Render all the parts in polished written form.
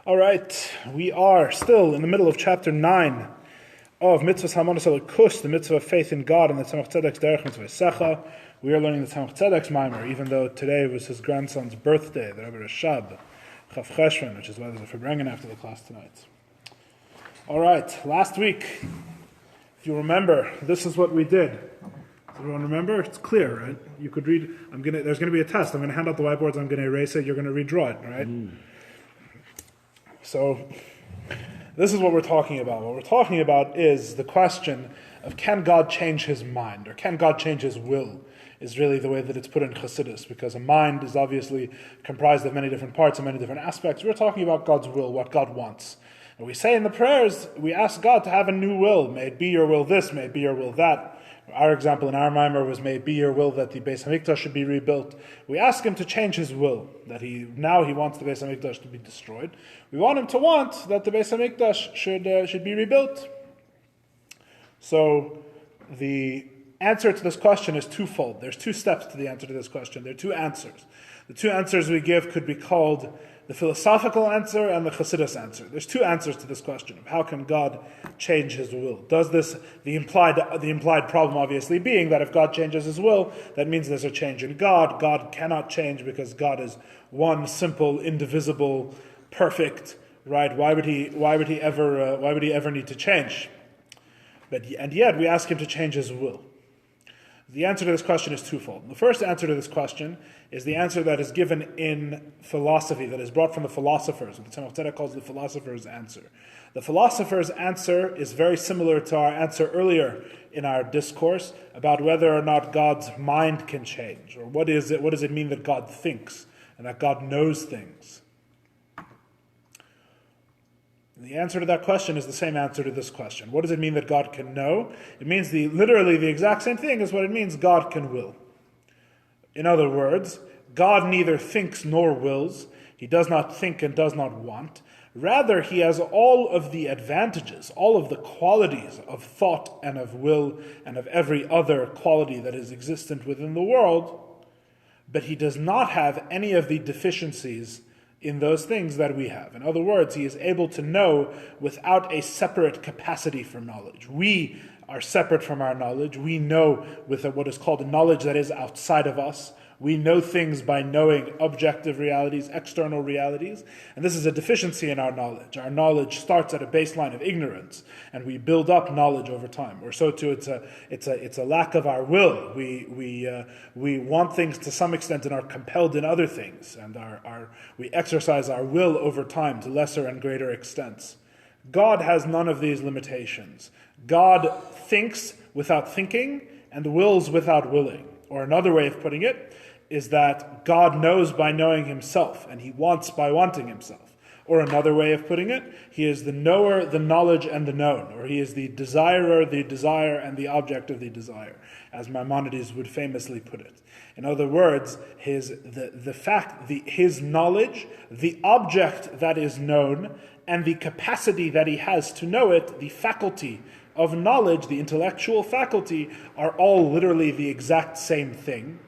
All right, we are still in the middle of chapter 9 of Mitzvahs Hamonos Elokus, the mitzvah of faith in God, and the Tzemach Tzedek's Derech Mitzvosecha. We are learning the Tzemach Tzedek's Maimer, even though today was his grandson's birthday, the Rebbe Rashab, Chav Cheshvan, which is why there's a Farbrengen after the class tonight. All right, last week, if you remember, this is what we did. Does everyone remember? It's clear, right? You could read. There's going to be a test. I'm going to hand out the whiteboards. I'm going to erase it. You're going to redraw it, right? So, this is what we're talking about. What we're talking about is the question of can God change his mind, or can God change his will, is really the way that it's put in Chassidus, because a mind is obviously comprised of many different parts and many different aspects. We're talking about God's will, what God wants. And we say in the prayers, we ask God to have a new will. May it be your will this, may it be your will that. Our example in our Maimer was, may it be your will that the Beis HaMikdash should be rebuilt. We ask him to change his will, that he wants the Beis HaMikdash to be destroyed. We want him to want that the Beis HaMikdash should be rebuilt. So the answer to this question is twofold. There's two steps to the answer to this question. There are two answers. The two answers we give could be called the philosophical answer and the Chassidus answer. There's two answers to this question of how can God change his will. Does this, the implied problem obviously being that if God changes his will, that means there's a change in God. God cannot change because God is one, simple, indivisible, perfect, right? Why would he ever need to change? And yet we ask him to change his will. The answer to this question is twofold. The first answer to this question is the answer that is given in philosophy, that is brought from the philosophers, what the Tzemach Tzedek calls the philosopher's answer. The philosopher's answer is very similar to our answer earlier in our discourse about whether or not God's mind can change, or what does it mean that God thinks and that God knows things. The answer to that question is the same answer to this question. What does it mean that God can know? It means literally the exact same thing as what it means God can will. In other words, God neither thinks nor wills. He does not think and does not want. Rather, he has all of the advantages, all of the qualities of thought and of will and of every other quality that is existent within the world, but he does not have any of the deficiencies in those things that we have. In other words, he is able to know without a separate capacity for knowledge. We are separate from our knowledge. We know with what is called a knowledge that is outside of us. We know things by knowing objective realities, external realities, and this is a deficiency in our knowledge. Our knowledge starts at a baseline of ignorance, and we build up knowledge over time. Or so too, it's a lack of our will. We want things to some extent and are compelled in other things, and we exercise our will over time to lesser and greater extents. God has none of these limitations. God thinks without thinking and wills without willing. Or another way of putting it is that God knows by knowing himself, and he wants by wanting himself. Or another way of putting it, he is the knower, the knowledge, and the known. Or he is the desirer, the desire, and the object of the desire, as Maimonides would famously put it. In other words, his knowledge, the object that is known, and the capacity that he has to know it, the faculty of knowledge, the intellectual faculty, are all literally the exact same thing.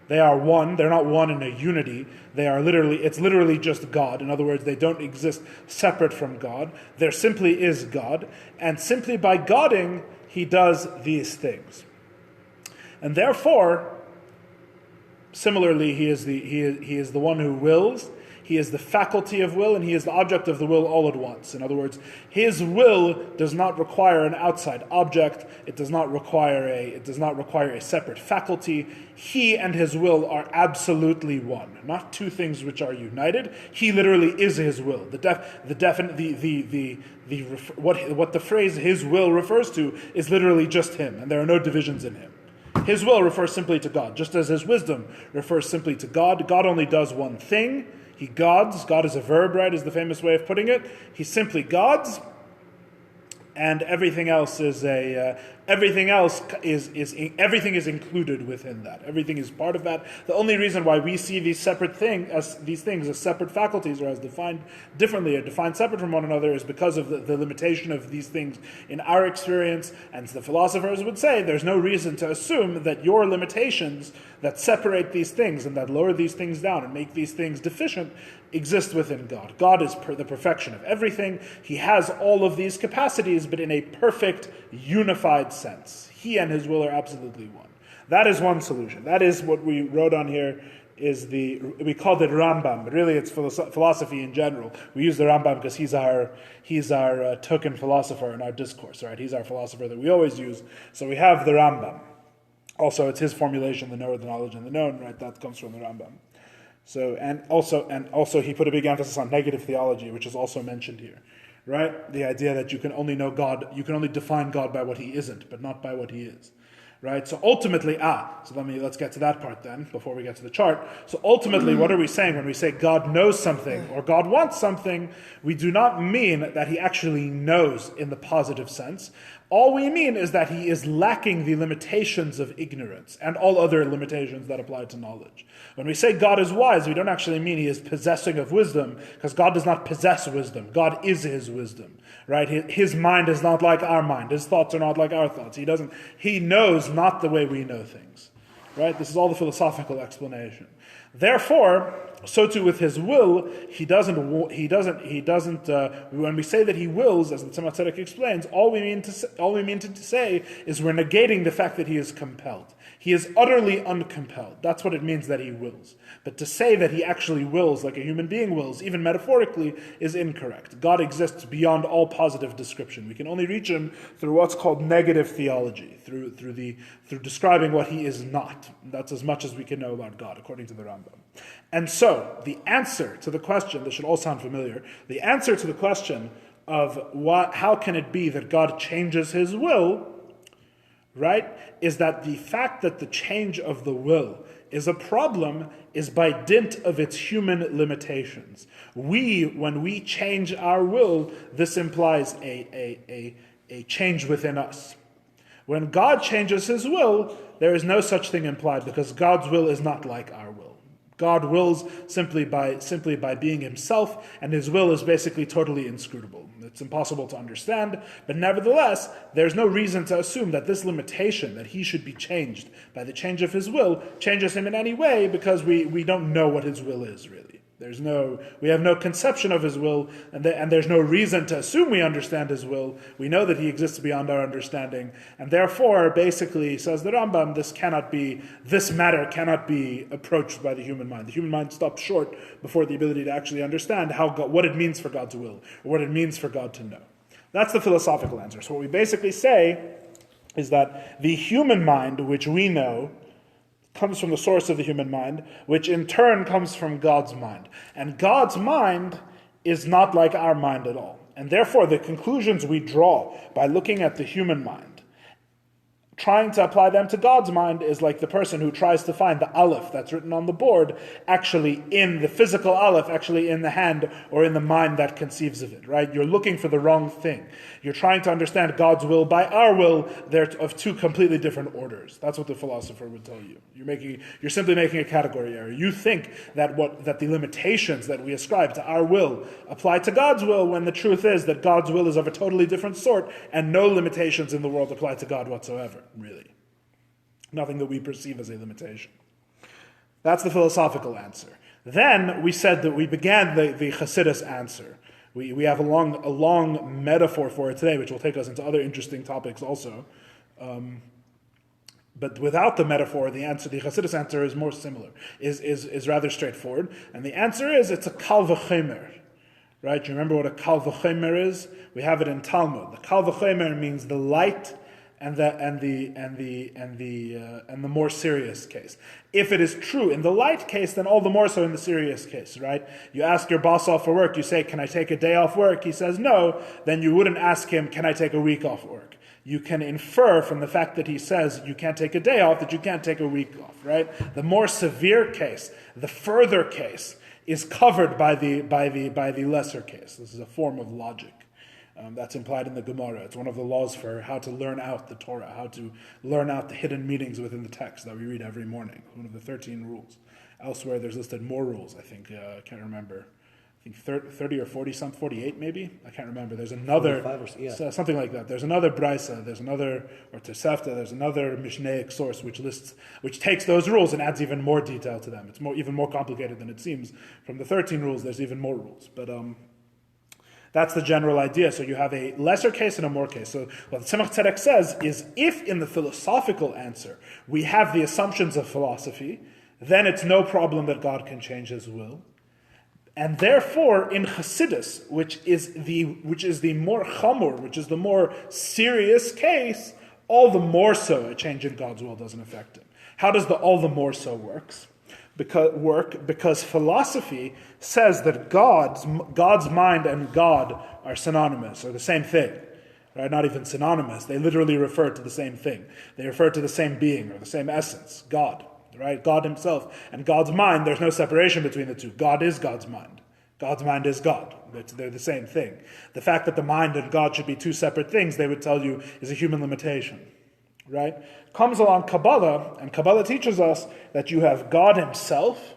They are one. They're not one in a unity. It's literally just God. In other words, they don't exist separate from God. There simply is God. And simply by Godding, he does these things. And therefore, similarly, he is the one who wills. He is the faculty of will, and he is the object of the will all at once. In other words, his will does not require an outside object. It does not require a separate faculty. He and his will are absolutely one, not two things which are united. He literally is his will. What the phrase "his will" refers to is literally just him, and there are no divisions in him. His will refers simply to God, just as his wisdom refers simply to God. God only does one thing. He gods. God is a verb, right, is the famous way of putting it. He simply gods, and everything else is Everything else everything is included within that. Everything is part of that. The only reason why we see these things as separate faculties, or as defined differently, or defined separate from one another, is because of the limitation of these things in our experience. And the philosophers would say there's no reason to assume that your limitations that separate these things and that lower these things down and make these things deficient exist within God. God is the perfection of everything. He has all of these capacities, but in a perfect, unified sense. He and his will are absolutely one. That is one solution. That is what we wrote on here. We called it Rambam, but really it's philosophy in general. We use the Rambam because he's our token philosopher in our discourse, right? He's our philosopher that we always use. So we have the Rambam. Also, it's his formulation, the knower, the knowledge, and the known, right? That comes from the Rambam. So, and also he put a big emphasis on negative theology, which is also mentioned here, right? The idea that you can only know God, you can only define God by what he isn't, but not by what he is. Right? So ultimately, let's get to that part then, before we get to the chart. So ultimately, what are we saying when we say God knows something, or God wants something? We do not mean that he actually knows in the positive sense. All we mean is that he is lacking the limitations of ignorance, and all other limitations that apply to knowledge. When we say God is wise, we don't actually mean he is possessing of wisdom, because God does not possess wisdom. God is his wisdom. Right? His mind is not like our mind. His thoughts are not like our thoughts. He knows not the way we know things. Right? This is all the philosophical explanation. Therefore, so too with his will, when we say that he wills, as the Tzemach Tzedek explains, all we mean to say is we're negating the fact that he is compelled. He is utterly uncompelled. That's what it means that he wills. But to say that he actually wills like a human being wills, even metaphorically, is incorrect. God exists beyond all positive description. We can only reach him through what's called negative theology, through describing what he is not. That's as much as we can know about God, according to the Rambam. And so, the answer to the question, this should all sound familiar, the answer to the question of how can it be that God changes his will, right, is that the fact that the change of the will is a problem is by dint of its human limitations. When we change our will, this implies a change within us. When God changes his will, there is no such thing implied, because God's will is not like our will. God wills simply by being himself, and his will is basically totally inscrutable. It's impossible to understand, but nevertheless, there's no reason to assume that this limitation, that he should be changed by the change of his will, changes him in any way, because we don't know what his will is, really. We have no conception of his will, and there's no reason to assume we understand his will. We know that he exists beyond our understanding, and therefore, basically, says the Rambam, this matter cannot be approached by the human mind. The human mind stops short before the ability to actually understand what it means for God to will, or what it means for God to know. That's the philosophical answer. So what we basically say is that the human mind, which we know, comes from the source of the human mind, which in turn comes from God's mind. And God's mind is not like our mind at all. And therefore, the conclusions we draw by looking at the human mind, trying to apply them to God's mind, is like the person who tries to find the aleph that's written on the board actually in the physical aleph, actually in the hand or in the mind that conceives of it, right? You're looking for the wrong thing. You're trying to understand God's will by our will. They're of two completely different orders. That's what the philosopher would tell you. You're simply making a category error. You think that the limitations that we ascribe to our will apply to God's will, when the truth is that God's will is of a totally different sort, and no limitations in the world apply to God whatsoever. Really. Nothing that we perceive as a limitation. That's the philosophical answer. Then we said that we began the Chassidus answer. We have a long metaphor for it today, which will take us into other interesting topics also. But without the metaphor, the Chassidus answer is more similar, is rather straightforward. And the answer is, it's a kal v'chomer. Right? You remember what a kal v'chomer is? We have it in Talmud. The kal v'chomer means the light and the more serious case. If it is true in the light case, then all the more so in the serious case, right? You ask your boss off for work, you say, "Can I take a day off work?" He says no, then you wouldn't ask him, "Can I take a week off work?" You can infer from the fact that he says you can't take a day off that you can't take a week off, right? The more severe case, the further case, is covered by the lesser case. This is a form of logic. That's implied in the Gemara. It's one of the laws for how to learn out the Torah, how to learn out the hidden meanings within the text that we read every morning. One of the 13 rules. Elsewhere, there's listed more rules, I think. I can't remember. I think 30 or 40, 48 maybe? I can't remember. There's another, something like that. There's another Brisa, there's another, or Tosefta, there's another Mishnaic source which takes those rules and adds even more detail to them. It's even more complicated than it seems. From the 13 rules, there's even more rules. But that's the general idea. So you have a lesser case and a more case. So what Tzemach Tzedek says is, if in the philosophical answer we have the assumptions of philosophy, then it's no problem that God can change his will. And therefore, in Chassidus, which is the more chamur, which is the more serious case, all the more so a change in God's will doesn't affect him. How does the all the more so works? Because philosophy says that God's mind and God are synonymous, or the same thing. Right? Not even synonymous. They literally refer to the same thing. They refer to the same being or the same essence, God. Right? God himself and God's mind, there's no separation between the two. God is God's mind. God's mind is God. They're the same thing. The fact that the mind and God should be two separate things, they would tell you, is a human limitation. Right? Comes along Kabbalah, and Kabbalah teaches us that you have God himself,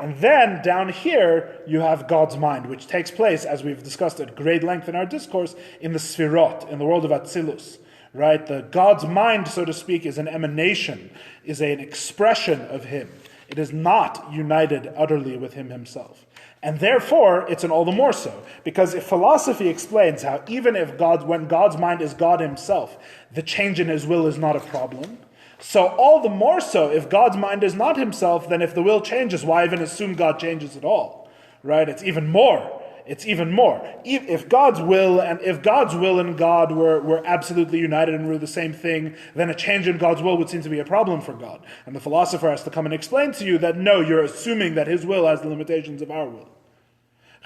and then down here you have God's mind, which takes place, as we've discussed at great length in our discourse, in the Sfirot, in the world of Atzilus. Right? The God's mind, so to speak, is an emanation, is an expression of him. It is not united utterly with him himself. And therefore, it's an all the more so. Because if philosophy explains how even if when God's mind is God himself, the change in his will is not a problem. So all the more so, if God's mind is not himself, then if the will changes, why even assume God changes at all? Right? It's even more. If God's will and God were absolutely united and were the same thing, then a change in God's will would seem to be a problem for God. And the philosopher has to come and explain to you that no, you're assuming that his will has the limitations of our will.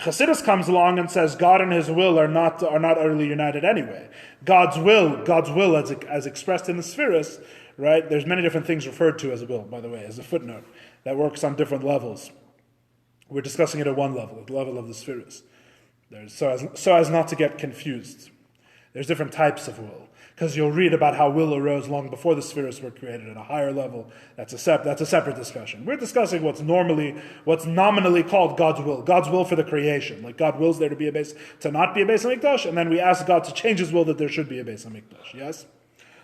Chassidus comes along and says God and his will are not utterly united anyway. God's will as expressed in the Spheres, right? There's many different things referred to as a will, by the way, as a footnote, that works on different levels. We're discussing it at one level, at the level of the spheres. So as not to get confused. There's different types of will. Because you'll read about how will arose long before the spheres were created at a higher level. That's a separate discussion. We're discussing what's nominally called God's will for the creation. Like God wills there to not be a Beis HaMikdash, and then we ask God to change his will that there should be a Beis HaMikdash. Yes?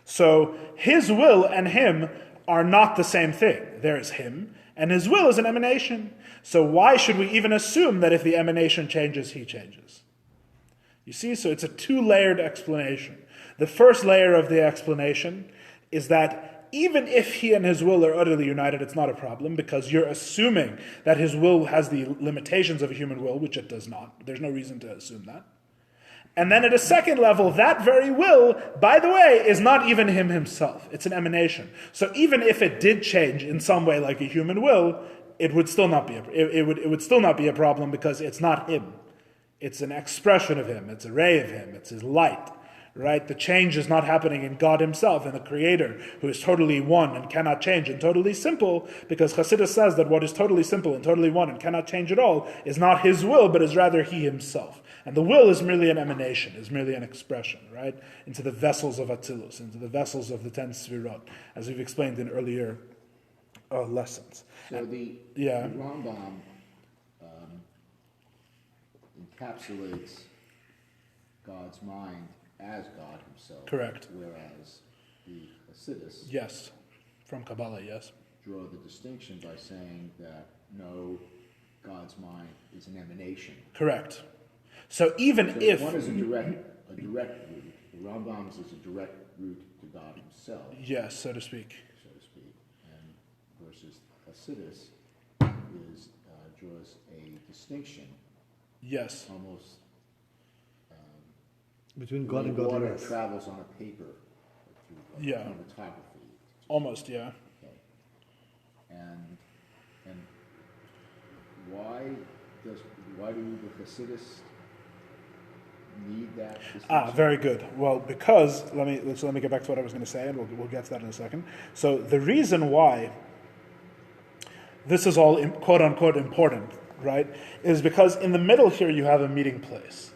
So his will and him are not the same thing. There is him, and his will is an emanation. So why should we even assume that if the emanation changes, he changes? You see, so it's a two-layered explanation. The first layer of the explanation is that even if he and his will are utterly united, it's not a problem, because you're assuming that his will has the limitations of a human will, which it does not. There's no reason to assume that. And then at a second level, that very will, by the way, is not even him himself. It's an emanation. So even if it did change in some way like a human will, it would still not be it would still not be a problem, because it's not him. It's an expression of him. It's a ray of him. It's his light. Right? The change is not happening in God himself, in the Creator, who is totally one and cannot change, and totally simple, because Chassidus says that what is totally simple and totally one and cannot change at all is not his will, but is rather he himself. And the will is merely an emanation, is merely an expression, right? Into the vessels of Atzilus, into the vessels of the 10 Sfirot, as we've explained in earlier lessons. So the Rambam encapsulates God's mind as God himself. Correct. Whereas the Hasidus, yes, from Kabbalah, yes, draw the distinction by saying that no, God's mind is an emanation. Correct. So if one is a direct route, the Rambam's is a direct route to God himself. Yes, so to speak. And versus Hasidus draws a distinction. Yes. Almost. Between God and godliness. Water travels on a paper through chromatography. Almost, yeah. Okay. And why do the Hasidus need that distinction? Very good. Well, because let me get back to what I was going to say, and we'll get to that in a second. So the reason why this is all quote unquote important, right, is because in the middle here you have a meeting place.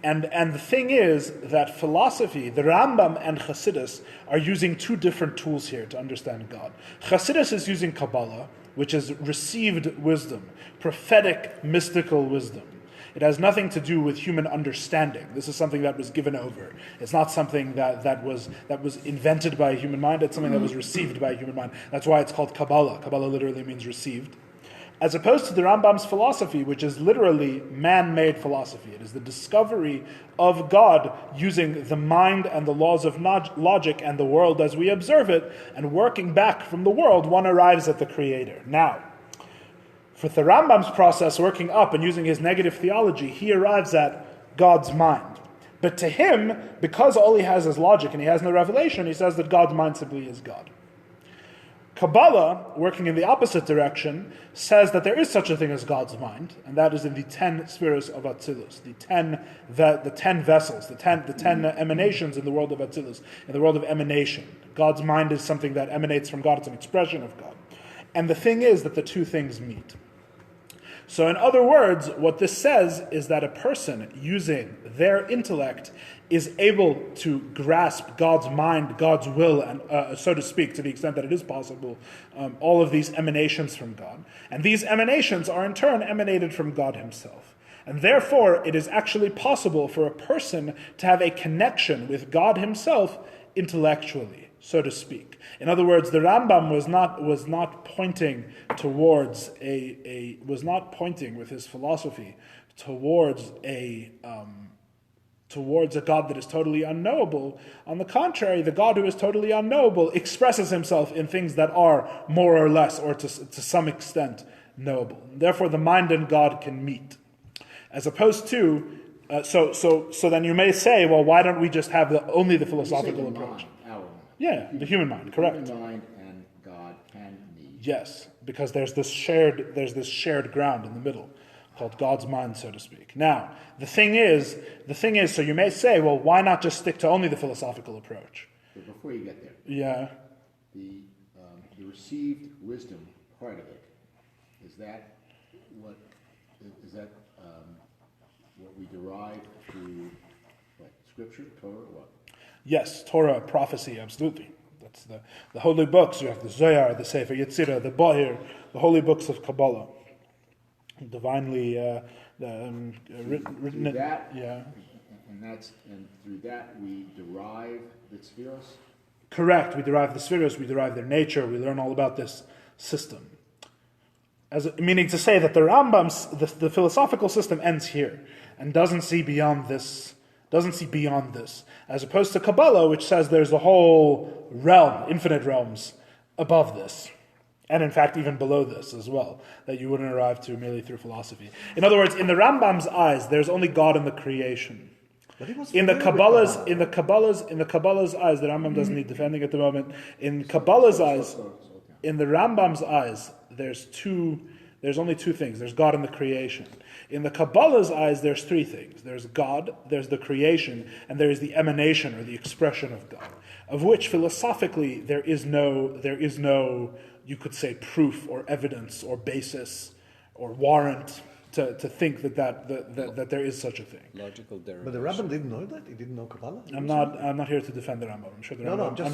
And the thing is that philosophy, the Rambam and Chassidus, are using two different tools here to understand God. Chassidus is using Kabbalah, which is received wisdom, prophetic, mystical wisdom. It has nothing to do with human understanding. This is something that was given over. It's not something that was invented by a human mind. It's something that was received by a human mind. That's why it's called Kabbalah. Kabbalah literally means received. As opposed to the Rambam's philosophy, which is literally man-made philosophy. It is the discovery of God using the mind and the laws of logic and the world as we observe it, and working back from the world, one arrives at the Creator. Now, for the Rambam's process, working up and using his negative theology, he arrives at God's mind. But to him, because all he has is logic and he has no revelation, he says that God's mind simply is God. Kabbalah, working in the opposite direction, says that there is such a thing as God's mind, and that is in the 10 spheres of Atzilus, the 10 vessels, the 10 emanations in the world of Atzilus, in the world of emanation. God's mind is something that emanates from God, it's an expression of God. And the thing is that the two things meet. So in other words, what this says is that a person using their intellect is able to grasp God's mind, God's will, and so to speak, to the extent that it is possible, all of these emanations from God. And these emanations are in turn emanated from God himself. And therefore, it is actually possible for a person to have a connection with God himself intellectually, so to speak. In other words, the Rambam was not pointing towards was not pointing with his philosophy towards a God that is totally unknowable. On the contrary, the God who is totally unknowable expresses himself in things that are more or less, or to some extent, knowable. Therefore, the mind and God can meet. As opposed to, so then you may say, well, why don't we just have only the philosophical approach? Yeah, the human mind, correct. The human mind and God can meet. Yes, because there's this shared ground in the middle, called God's mind, so to speak. Now, the thing is, so you may say, well, why not just stick to only the philosophical approach? But before you get there, yeah, the received wisdom part of it, is that what we derive through what, Scripture, Torah, or what? Yes, Torah, prophecy, absolutely. That's the holy books. You have the Zohar, the Sefer Yetzirah, the Bahir, the holy books of Kabbalah, divinely written. Through that, yeah, and through that we derive the Tzviros. Correct. We derive the Tzviros. We derive their nature. We learn all about this system. Meaning to say that the Rambam's the philosophical system ends here and doesn't see beyond this. As opposed to Kabbalah, which says there's a whole realm, infinite realms, above this. And in fact, even below this as well, that you wouldn't arrive to merely through philosophy. In other words, in the Rambam's eyes, there's only God in the creation. In the Kabbalah's eyes, the Rambam doesn't need defending at the moment. In Kabbalah's eyes, in the Rambam's eyes, there's only two things. There's God in the creation. In the Kabbalah's eyes, there's three things. There's God, there's the creation, and there is the emanation or the expression of God, of which philosophically there is no, you could say, proof or evidence or basis or warrant to think that there is such a thing. Logical derivation. But the Rambam didn't know that? He didn't know Kabbalah? I'm not here to defend the Rambam. I'm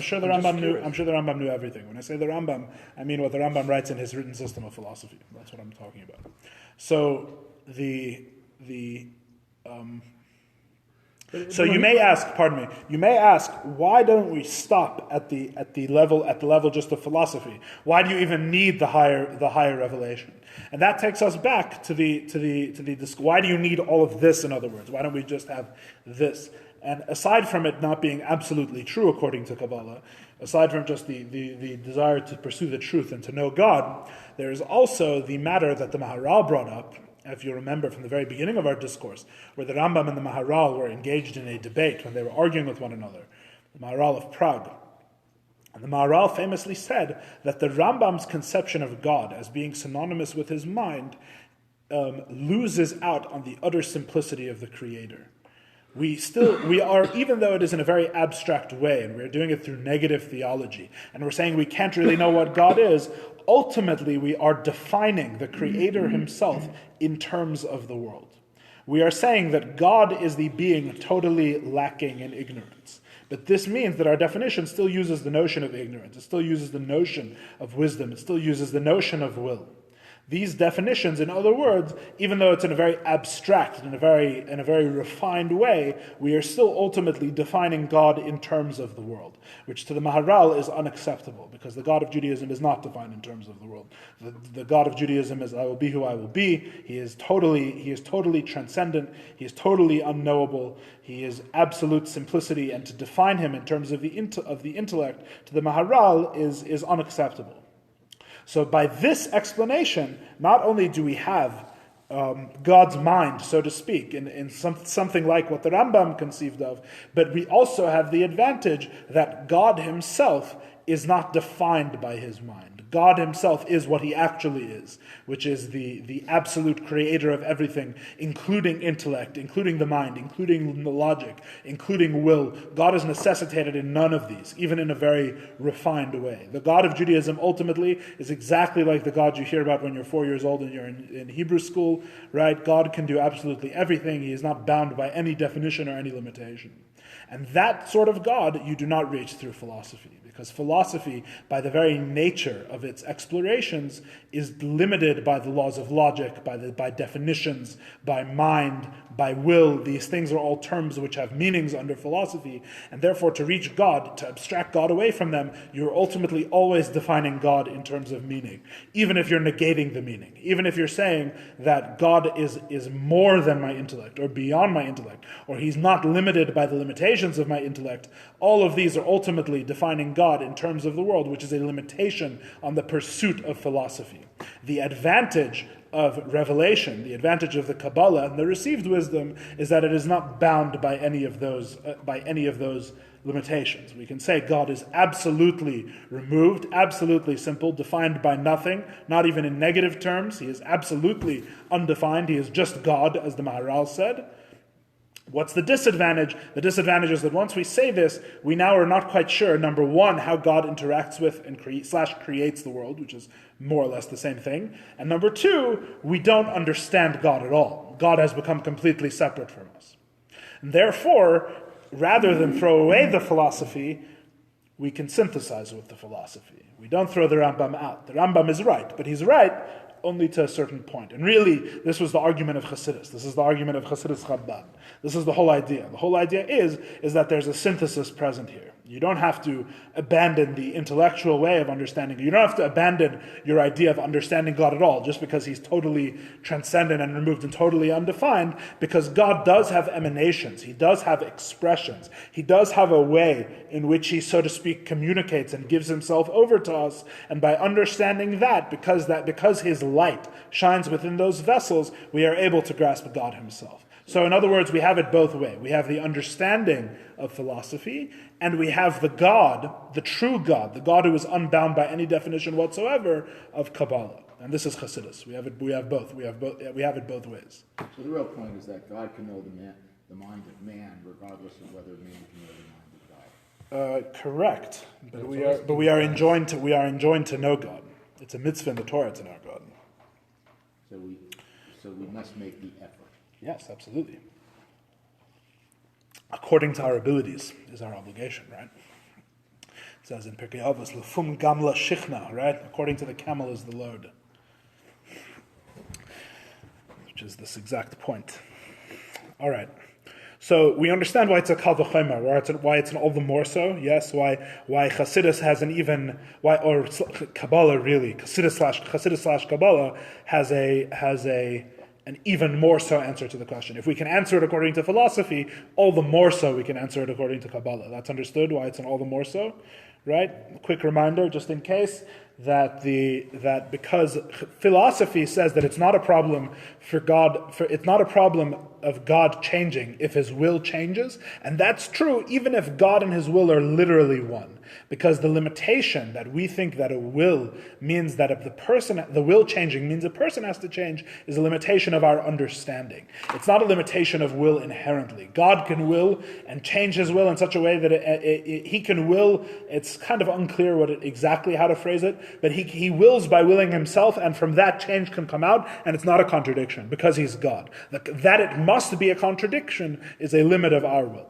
sure the Rambam knew everything. When I say the Rambam, I mean what the Rambam writes in his written system of philosophy. That's what I'm talking about. So so you may ask, why don't we stop at the level just of philosophy? Why do you even need the higher revelation? And that takes us back to the why do you need all of this? In other words, why don't we just have this? And aside from it not being absolutely true according to Kabbalah, aside from just the desire to pursue the truth and to know God, there is also the matter that the Maharal brought up. If you remember from the very beginning of our discourse, where the Rambam and the Maharal were engaged in a debate when they were arguing with one another, the Maharal of Prague. And the Maharal famously said that the Rambam's conception of God as being synonymous with his mind loses out on the utter simplicity of the Creator. We are, even though it is in a very abstract way, and we're doing it through negative theology, and we're saying we can't really know what God is, ultimately we are defining the Creator himself in terms of the world. We are saying that God is the being totally lacking in ignorance. But this means that our definition still uses the notion of ignorance. It still uses the notion of wisdom. It still uses the notion of will. These definitions, in other words, even though it's in a very abstract, in a very refined way, we are still ultimately defining God in terms of the world, which to the Maharal is unacceptable, because the God of Judaism is not defined in terms of the world. The God of Judaism is I will be who I will be. He is totally transcendent. He is totally unknowable. He is absolute simplicity, and to define him in terms of the intellect to the Maharal is unacceptable. So by this explanation, not only do we have God's mind, so to speak, in something like what the Rambam conceived of, but we also have the advantage that God himself is not defined by his mind. God himself is what he actually is, which is the absolute creator of everything, including intellect, including the mind, including the logic, including will. God is necessitated in none of these, even in a very refined way. The God of Judaism ultimately is exactly like the God you hear about when you're 4 years old and you're in Hebrew school, right? God can do absolutely everything. He is not bound by any definition or any limitation. And that sort of God you do not reach through philosophy, because philosophy, by the very nature of its explorations, is limited by the laws of logic, by definitions, by mind, by will. These things are all terms which have meanings under philosophy, and therefore to reach God, to abstract God away from them, you're ultimately always defining God in terms of meaning, even if you're negating the meaning, even if you're saying that God is more than my intellect, or beyond my intellect, or he's not limited by the limitations of my intellect. All of these are ultimately defining God in terms of the world, which is a limitation on the pursuit of philosophy. The advantage of revelation, the advantage of the Kabbalah and the received wisdom, is that it is not bound by any of those limitations. We can say God is absolutely removed, absolutely simple, defined by nothing, not even in negative terms. He is absolutely undefined. He is just God, as the Maharal said. What's the disadvantage? The disadvantage is that once we say this, we now are not quite sure, number one, how God interacts with and creates the world, which is more or less the same thing. And number two, we don't understand God at all. God has become completely separate from us. And therefore, rather than throw away the philosophy, we can synthesize with the philosophy. We don't throw the Rambam out. The Rambam is right, but he's right only to a certain point. And really, this was the argument of Chassidus. This is the argument of Chassidus Chabad. This is the whole idea. The whole idea is that there's a synthesis present here. You don't have to abandon the intellectual way of understanding. You don't have to abandon your idea of understanding God at all, just because he's totally transcendent and removed and totally undefined, because God does have emanations. He does have expressions. He does have a way in which he, so to speak, communicates and gives himself over to us. And by understanding that, because his light shines within those vessels, we are able to grasp God himself. So in other words, we have it both ways. We have the understanding of philosophy, and we have the God, the true God, the God who is unbound by any definition whatsoever, of Kabbalah. And this is Chassidus. We have both. We have it both ways. So the real point is that God can know the mind of man, regardless of whether man can know the mind of God. Correct. But we are enjoined to know God. It's a mitzvah in the Torah to know God. So we must make the effort. Yes, absolutely. According to our abilities is our obligation, right? It says in Pirkei Avos, "Lefum gamla shichna," right? According to the camel is the load, which is this exact point. All right. So we understand why it's a kal v'chomer, why it's an all the more so. Yes, why Chassidus has or Kabbalah really, Chassidus slash Kabbalah has an even more so answer to the question. If we can answer it according to philosophy, all the more so we can answer it according to Kabbalah. That's understood why it's an all the more so, right? A quick reminder, just in case, that because philosophy says that it's not a problem it's not a problem of God changing if his will changes, and that's true even if God and his will are literally one. Because the limitation that we think that a will means that if the will changing means a person has to change is a limitation of our understanding. It's not a limitation of will inherently. God can will and change his will in such a way that he can will. It's kind of unclear exactly how to phrase it, but he wills by willing himself, and from that change can come out, and it's not a contradiction, because he's God. That it must be a contradiction is a limit of our will.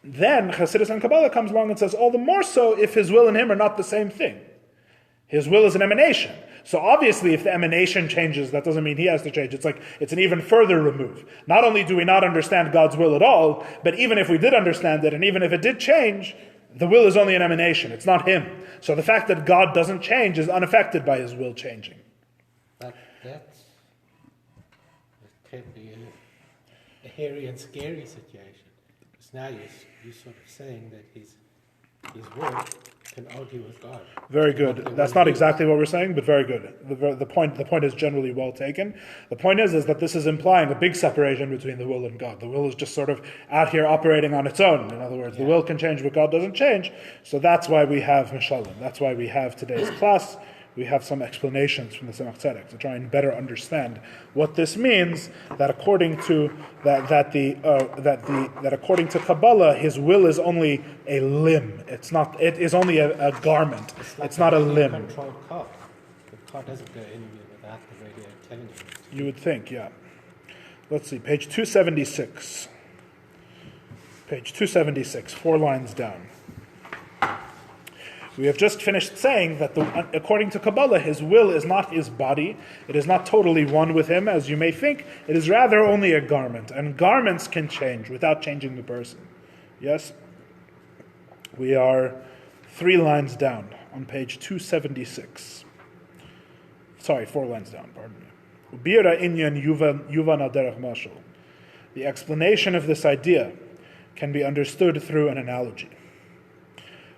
Then Chassidus and Kabbalah comes along and says, all the more so if his will and him are not the same thing. His will is an emanation. So obviously if the emanation changes, that doesn't mean he has to change. It's an even further remove. Not only do we not understand God's will at all, but even if we did understand it, and even if it did change, the will is only an emanation. It's not him. So the fact that God doesn't change is unaffected by his will changing. But that can be a hairy and scary situation. Because now you're sort of saying that his will can argue with God. Very good. That's not exactly what we're saying, but very good. The point is generally well taken. The point is that this is implying a big separation between the will and God. The will is just sort of out here operating on its own. In other words, the will can change, but God doesn't change. So that's why we have Mishalim. That's why we have today's class. We have some explanations from the Tzemach Tzedek to try and better understand what this means. That according to that according to Kabbalah, his will is only a limb. It's not. It is only a garment. It's not a limb. Controlled car. The car doesn't go anywhere without the radio telling you. You would think, yeah. Let's see, page 276. Page 276, 4 lines down. We have just finished saying that according to Kabbalah, his will is not his body. It is not totally one with him, as you may think. It is rather only a garment. And garments can change without changing the person. Yes? We are 3 lines down on page 276. Sorry, 4 lines down, pardon me. Ubira inyan yuvana derech mashal. The explanation of this idea can be understood through an analogy.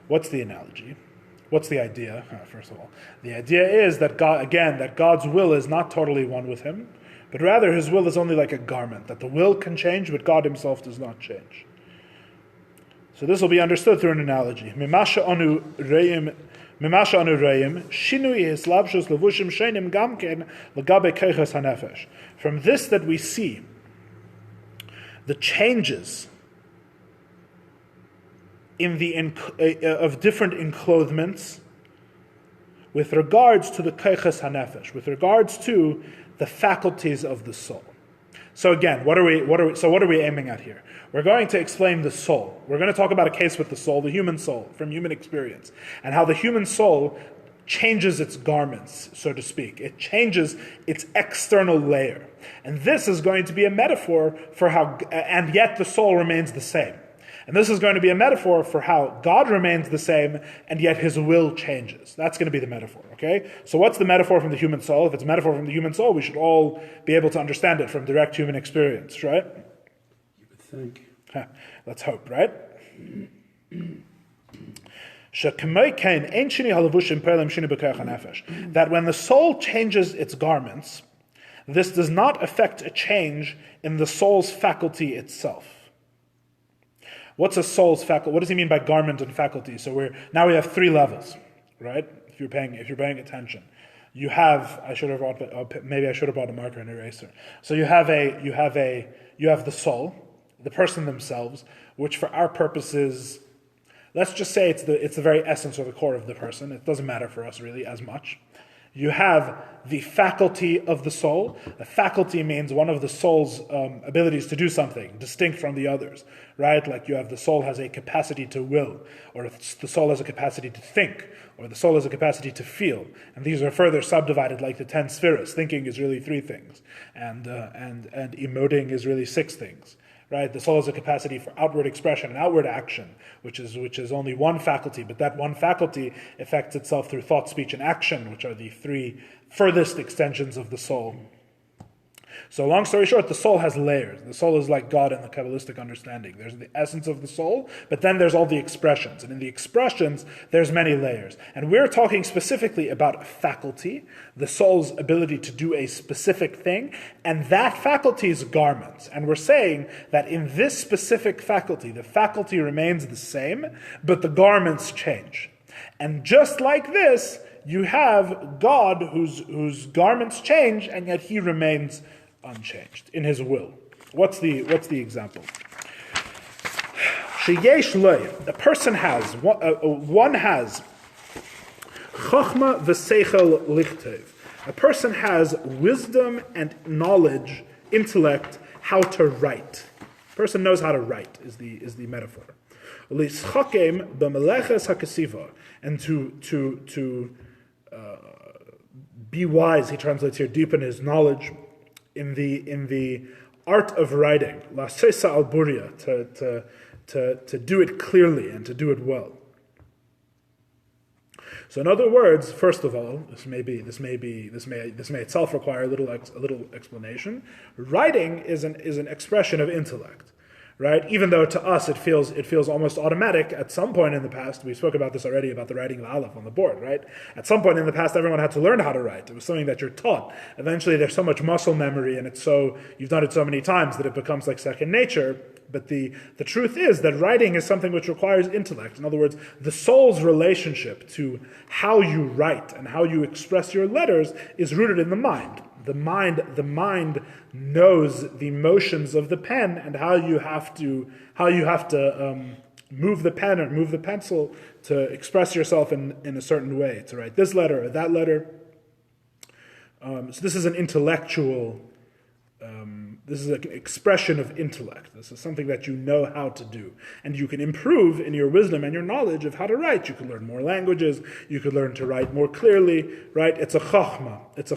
What's the analogy? What's the idea? First of all, the idea is that God's will is not totally one with him, but rather his will is only like a garment, that the will can change, but God himself does not change. So this will be understood through an analogy. Mimasha anu reim shinui hislabshus levushim shenim gamken legabe keiches hanefesh. From this that we see the changes of different enclothements with regards to the keiches hanefesh, with regards to the faculties of the soul. So again, what are we aiming at here? We're going to explain the soul. We're going to talk about a case with the soul, the human soul, from human experience, and how the human soul changes its garments, so to speak. It changes its external layer. And this is going to be a metaphor for how, and yet the soul remains the same. And this is going to be a metaphor for how God remains the same, and yet his will changes. That's going to be the metaphor, okay? So what's the metaphor from the human soul? If it's a metaphor from the human soul, we should all be able to understand it from direct human experience, right? You would think. Let's hope, right? That when the soul changes its garments, this does not affect a change in the soul's faculty itself. What's a soul's faculty? What does he mean by garment and faculty? So we have 3 levels, right? If you're paying attention, you have. Maybe I should have brought a marker and eraser. So you have the soul, the person themselves, which for our purposes, let's just say it's the very essence or the core of the person. It doesn't matter for us really as much. You have the faculty of the soul. The faculty means one of the soul's abilities to do something distinct from the others, right? Like the soul has a capacity to will, or the soul has a capacity to think, or the soul has a capacity to feel. And these are further subdivided like the 10 spheres. Thinking is really 3 things, and emoting is really 6 things. Right, the soul has a capacity for outward expression and outward action, which is only one faculty, but that one faculty affects itself through thought, speech, and action, which are the 3 furthest extensions of the soul. So long story short, the soul has layers. The soul is like God in the Kabbalistic understanding. There's the essence of the soul, but then there's all the expressions. And in the expressions, there's many layers. And we're talking specifically about faculty, the soul's ability to do a specific thing, and that faculty's garments. And we're saying that in this specific faculty, the faculty remains the same, but the garments change. And just like this, you have God whose garments change, and yet he remains unchanged in his will. What's the example? A person has Chachma v'seichel lichtev. A person has wisdom and knowledge, intellect, how to write. A person knows how to write is the metaphor. L'schakem b'meleches hakasiva, and to be wise. He translates here, deepen his knowledge in the art of writing. La sesa al buria, to do it clearly and to do it well. So in other words, first of all, this may itself require a little explanation. Writing is an expression of intellect, right? Even though to us it feels almost automatic. At some point in the past, we spoke about this already, about the writing of Aleph on the board, right? At some point in the past, everyone had to learn how to write. It was something that you're taught. Eventually, there's so much muscle memory, and you've done it so many times that it becomes like second nature. But the truth is that writing is something which requires intellect. In other words, the soul's relationship to how you write and how you express your letters is rooted in the mind. The mind knows the motions of the pen and how you have to move the pen or move the pencil to express yourself in a certain way, to write this letter or that letter. So this is an intellectual. This is an expression of intellect. This is something that you know how to do. And you can improve in your wisdom and your knowledge of how to write. You can learn more languages. You can learn to write more clearly, right? It's a chachma. It's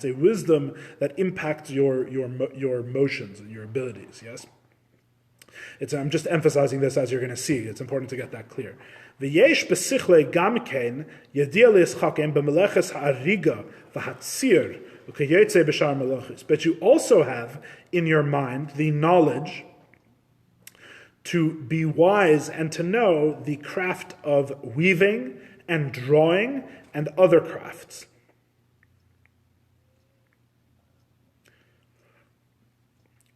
a wisdom that impacts your motions and your abilities, yes? I'm just emphasizing this as you're going to see. It's important to get that clear. V'yesh b'sichle gamkein yediyah l'ischakem b'meleches ha'ariga v'hatzir. But you also have in your mind the knowledge to be wise and to know the craft of weaving and drawing and other crafts.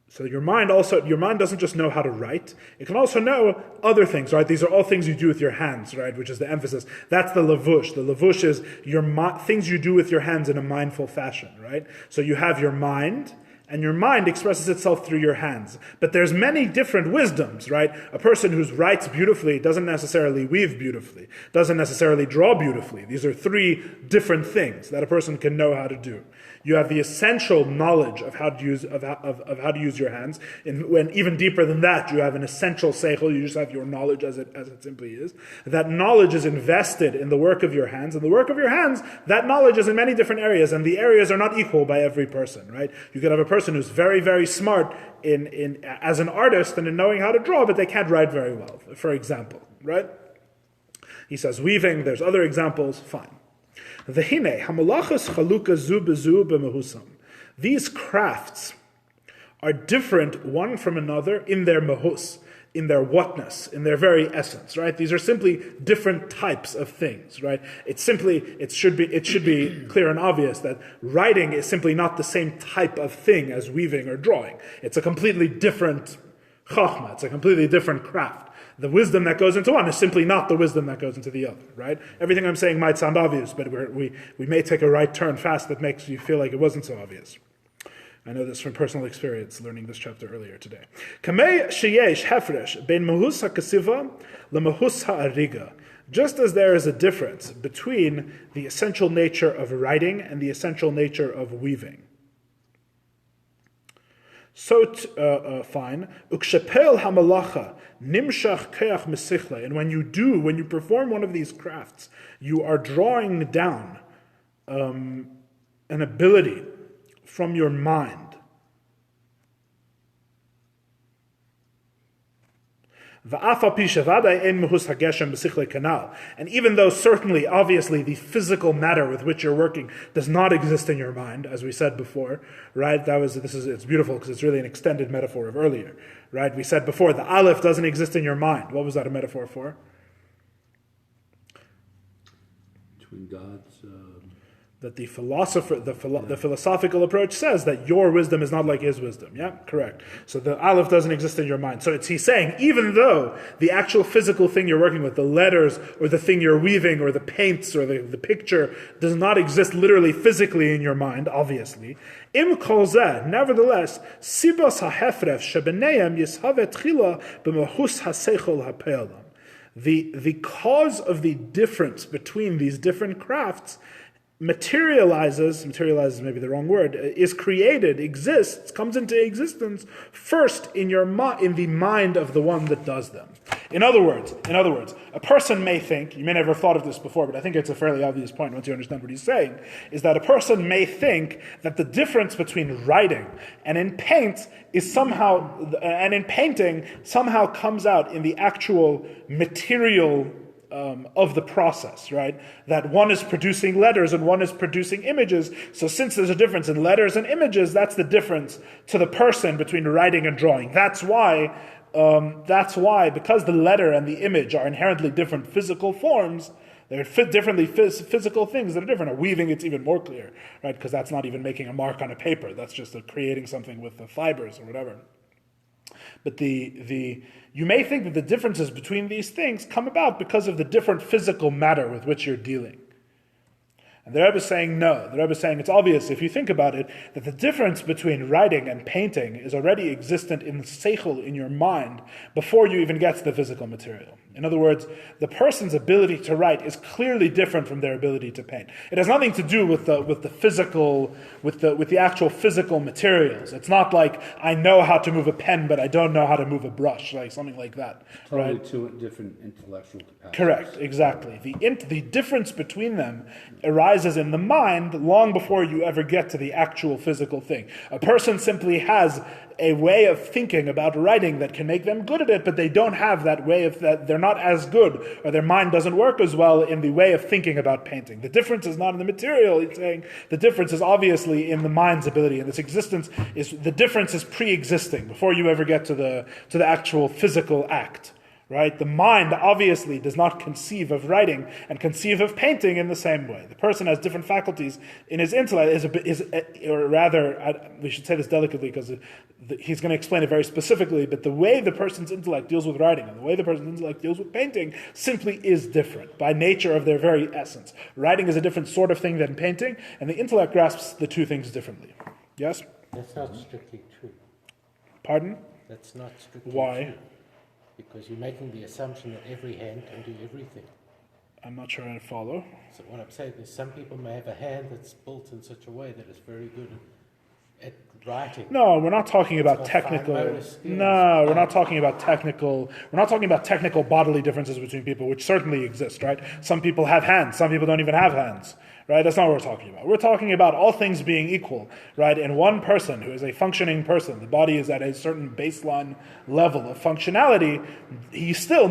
So your mind doesn't just know how to write, it can also know other things, right? These are all things you do with your hands, right? Which is the emphasis. That's the lavush. The lavush is things you do with your hands in a mindful fashion, right? So you have your mind, and your mind expresses itself through your hands. But there's many different wisdoms, right? A person who writes beautifully doesn't necessarily weave beautifully, doesn't necessarily draw beautifully. These are three different things that a person can know how to do. You have the essential knowledge of how to use your hands, and even deeper than that, you have an essential seichel. You just have your knowledge as it simply is. That knowledge is invested in the work of your hands, and the work of your hands, that knowledge is in many different areas, and the areas are not equal by every person, right? You could have a person who's very, very smart in as an artist and in knowing how to draw, but they can't write very well, for example, right? He says weaving. There's other examples. Fine. These crafts are different one from another in their mahus, in their whatness, in their very essence, right? These are simply different types of things, right? It should be clear and obvious that writing is simply not the same type of thing as weaving or drawing. It's a completely different chachma, it's a completely different craft. The wisdom that goes into one is simply not the wisdom that goes into the other, right? Everything I'm saying might sound obvious, but we may take a right turn fast that makes you feel like it wasn't so obvious. I know this from personal experience, learning this chapter earlier today. Kamei sheyesh hefresh bein mahus hakasiva lemahus ha'ariga. Just as there is a difference between the essential nature of writing and the essential nature of weaving. So fine. Ukshepel hamalacha nimshach keach mesichle. And when you perform one of these crafts, you are drawing down an ability from your mind. And even though certainly, obviously, the physical matter with which you're working does not exist in your mind, as we said before, right? It's beautiful because it's really an extended metaphor of earlier, right? We said before, the aleph doesn't exist in your mind. What was that a metaphor for? Between God's... That the philosophical approach says that your wisdom is not like his wisdom. Yeah, correct. So the aleph doesn't exist in your mind. So he's saying, even though the actual physical thing you're working with, the letters or the thing you're weaving or the paints or the picture, does not exist literally physically in your mind, obviously. Im kol zeh, nevertheless, sibos hahefref shebenayim yishave tchila b'mahus haseichol hape'elam. The cause of the difference between these different crafts materializes maybe the wrong word, is created, exists, comes into existence first in the mind of the one that does them. In other words, a person may think, you may never have thought of this before, but I think it's a fairly obvious point once you understand what he's saying, is that a person may think that the difference between writing and in painting somehow comes out in the actual material of the process, right? That one is producing letters and one is producing images. So since there's a difference in letters and images, that's the difference to the person between writing and drawing. That's why, because the letter and the image are inherently different physical forms, they're differently physical things that are different. A weaving, it's even more clear, right? Because that's not even making a mark on a paper. That's just creating something with the fibers or whatever. But you may think that the differences between these things come about because of the different physical matter with which you're dealing. And the Rebbe is saying no. The Rebbe is saying it's obvious, if you think about it, that the difference between writing and painting is already existent in the seichel, in your mind, before you even get to the physical material. In other words, the person's ability to write is clearly different from their ability to paint. It has nothing to do with the actual physical materials. It's not like I know how to move a pen, but I don't know how to move a brush, like something like that. Totally right? two different intellectual capacities. Correct, exactly. The difference between them arises in the mind long before you ever get to the actual physical thing. A person simply has a way of thinking about writing that can make them good at it, but they don't have that way of that. They're not as good, or their mind doesn't work as well in the way of thinking about painting. The difference is not in the material. He's saying the difference is obviously in the mind's ability, and this existence is the difference is pre-existing before you ever get to the actual physical act. Right? The mind obviously does not conceive of writing and conceive of painting in the same way. The person has different faculties in his intellect, we should say this delicately because he's going to explain it very specifically, but the way the person's intellect deals with writing and the way the person's intellect deals with painting simply is different by nature of their very essence. Writing is a different sort of thing than painting, and the intellect grasps the two things differently. Yes? That's not strictly true. Pardon? That's not strictly Why? true. Because you're making the assumption that every hand can do everything. I'm not sure I follow. So what I'm saying is some people may have a hand that's built in such a way that it's very good at writing. No, we're not talking about got technical. fine motor skills. No, we're not talking about technical. We're not talking about technical bodily differences between people, which certainly exist, right? Some people have hands. Some people don't even have hands, right? That's not what we're talking about. We're talking about all things being equal, right? In one person who is a functioning person, the body is at a certain baseline level of functionality. He's still,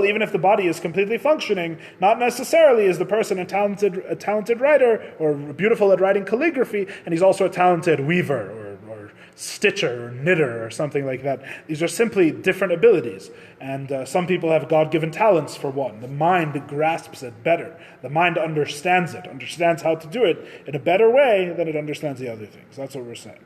even if the body is completely functioning, not necessarily is the person a talented writer or beautiful at writing calligraphy, and he's also a talented weaver or stitcher or knitter or something like that. These are simply different abilities. And some people have God-given talents for one. The mind grasps it better. The mind understands it, understands how to do it in a better way than it understands the other things. That's what we're saying.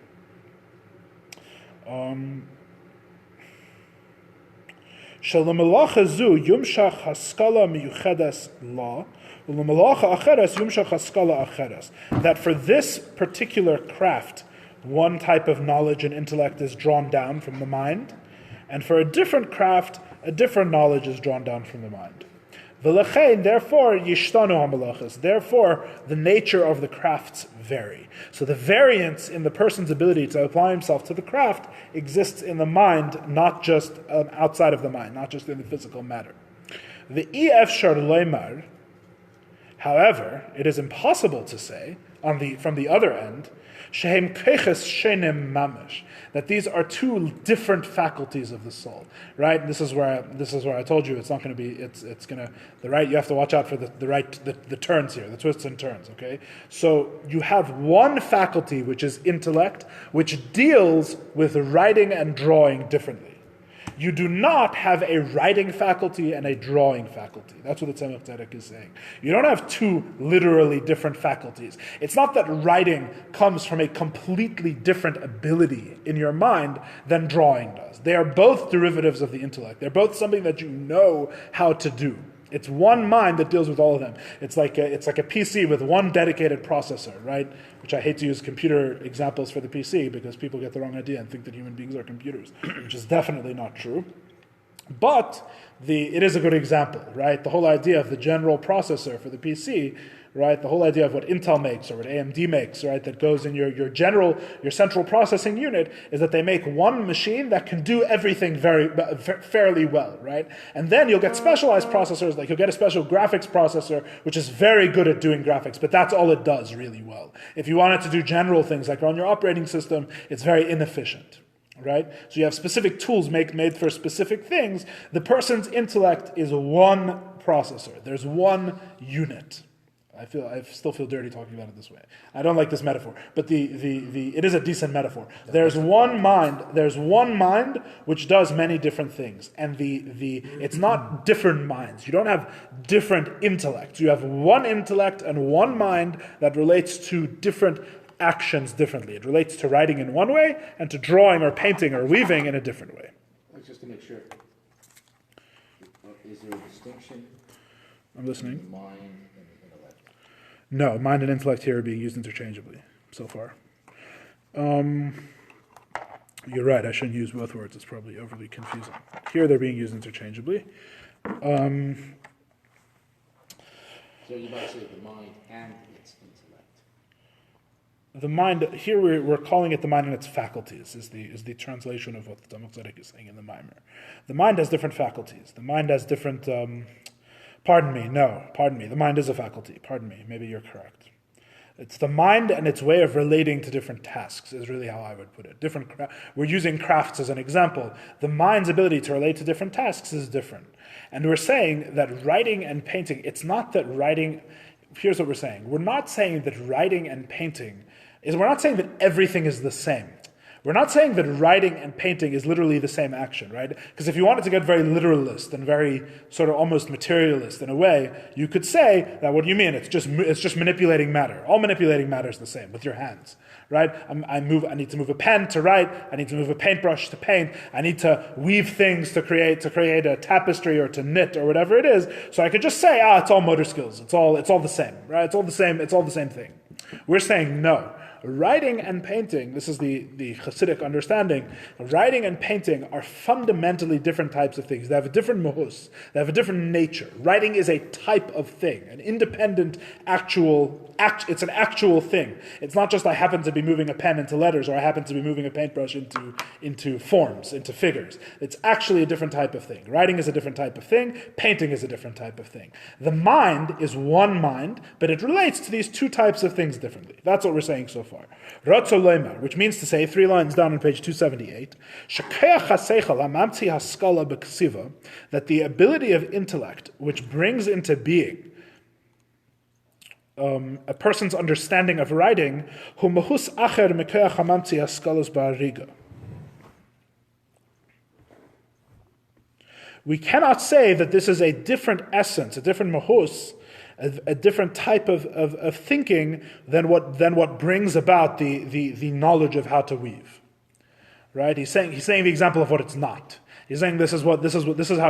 That for this particular craft, one type of knowledge and intellect is drawn down from the mind, and for a different craft, a different knowledge is drawn down from the mind. Therefore, the nature of the crafts vary. So the variance in the person's ability to apply himself to the craft exists in the mind, not just outside of the mind, not just in the physical matter. However, it is impossible to say, from the other end, that these are two different faculties of the soul, right? This is where I told you it's not going to be. It's going to the right. You have to watch out for the turns here, the twists and turns. Okay, so you have one faculty which is intellect, which deals with writing and drawing differently. You do not have a writing faculty and a drawing faculty. That's what the Tzemach Tzedek is saying. You don't have two literally different faculties. It's not that writing comes from a completely different ability in your mind than drawing does. They are both derivatives of the intellect. They're both something that you know how to do. It's one mind that deals with all of them. It's like a PC with one dedicated processor, right? Which I hate to use computer examples for the PC because people get the wrong idea and think that human beings are computers, which is definitely not true. But it is a good example, right? The whole idea of the general processor for the PC, right? The whole idea of what Intel makes or what AMD makes, right? That goes in your central processing unit is that they make one machine that can do everything fairly well, right? And then you'll get specialized processors, like you'll get a special graphics processor, which is very good at doing graphics, but that's all it does really well. If you want it to do general things like run your operating system, it's very inefficient. Right? So you have specific tools made for specific things. The person's intellect is one processor. There's one unit. I still feel dirty talking about it this way. I don't like this metaphor, but it is a decent metaphor. There's one mind which does many different things, and it's not different minds. You don't have different intellects. You have one intellect and one mind that relates to different actions differently. It relates to writing in one way and to drawing or painting or weaving in a different way. Just to make sure, is there a distinction I'm listening. between the mind and the intellect? No, mind and intellect here are being used interchangeably so far. You're right, I shouldn't use both words. It's probably overly confusing. Here they're being used interchangeably. So you might say the mind and its intellect. The mind, here we're calling it the mind and its faculties, is the translation of what Tzemach Tzedek is saying in the Maimer. The mind has different faculties. The mind has different, the mind is a faculty. Pardon me, maybe you're correct. It's the mind and its way of relating to different tasks is really how I would put it. We're using crafts as an example. The mind's ability to relate to different tasks is different. And we're saying that writing and painting, it's not that writing, here's what we're saying. We're not saying that writing and painting we're not saying that everything is the same. We're not saying that writing and painting is literally the same action, right? Because if you wanted to get very literalist and very sort of almost materialist in a way, you could say that what do you mean? It's just manipulating matter. All manipulating matter is the same with your hands, right? I need to move a pen to write. I need to move a paintbrush to paint. I need to weave things to create a tapestry or to knit or whatever it is. So I could just say, it's all motor skills. It's all the same, right? It's all the same thing. We're saying no. Writing and painting, this is the Chassidic understanding, writing and painting are fundamentally different types of things. They have a different mohus, they have a different nature. Writing is a type of thing, an independent, it's an actual thing. It's not just I happen to be moving a pen into letters or I happen to be moving a paintbrush into forms, into figures. It's actually a different type of thing. Writing is a different type of thing, painting is a different type of thing. The mind is one mind, but it relates to these two types of things differently. That's what we're saying so far. Ratzo leimar, which means to say, 3 lines down on page 278, that the ability of intellect, which brings into being a person's understanding of writing, we cannot say that this is a different essence, a different mahus, a different type of thinking than what brings about the knowledge of how to weave. Right? He's saying the example of what it's not. He's saying this is how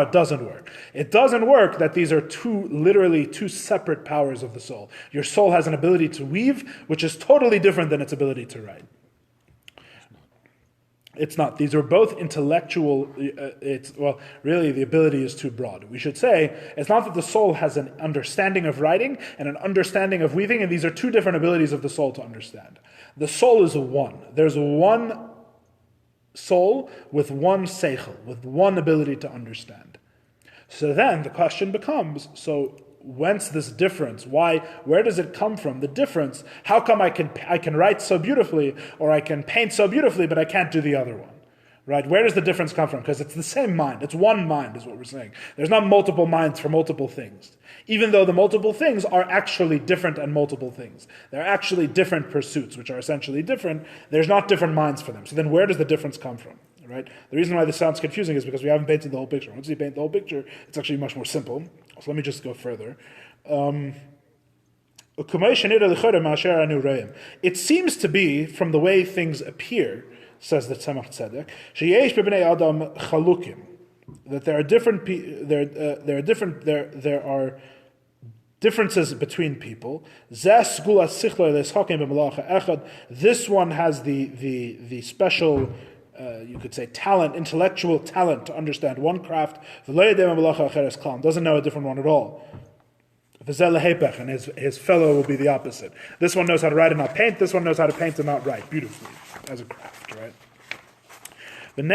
it doesn't work. It doesn't work that these are literally two separate powers of the soul. Your soul has an ability to weave, which is totally different than its ability to write. It's not. These are both intellectual. Really, the ability is too broad. We should say it's not that the soul has an understanding of writing and an understanding of weaving, and these are two different abilities of the soul to understand. The soul is one. There's one soul with one seichel, with one ability to understand. So then the question becomes: whence this difference? Where does it come from? The difference. How come I can write so beautifully or I can paint so beautifully, but I can't do the other one? Right? Where does the difference come from? Because it's the same mind. It's one mind is what we're saying. There's not multiple minds for multiple things. Even though the multiple things are actually different and multiple things. They're actually different pursuits, which are essentially different. There's not different minds for them. So then where does the difference come from? Right? The reason why this sounds confusing is because we haven't painted the whole picture. Once you paint the whole picture, it's actually much more simple. So let me just go further. It seems to be, from the way things appear, says the Tzemach Tzedek, that there are differences between people. This one has the special you could say talent, intellectual talent to understand one craft, doesn't know a different one at all. And his fellow will be the opposite. This one knows how to write and not paint, this one knows how to paint and not write beautifully, as a craft, right? And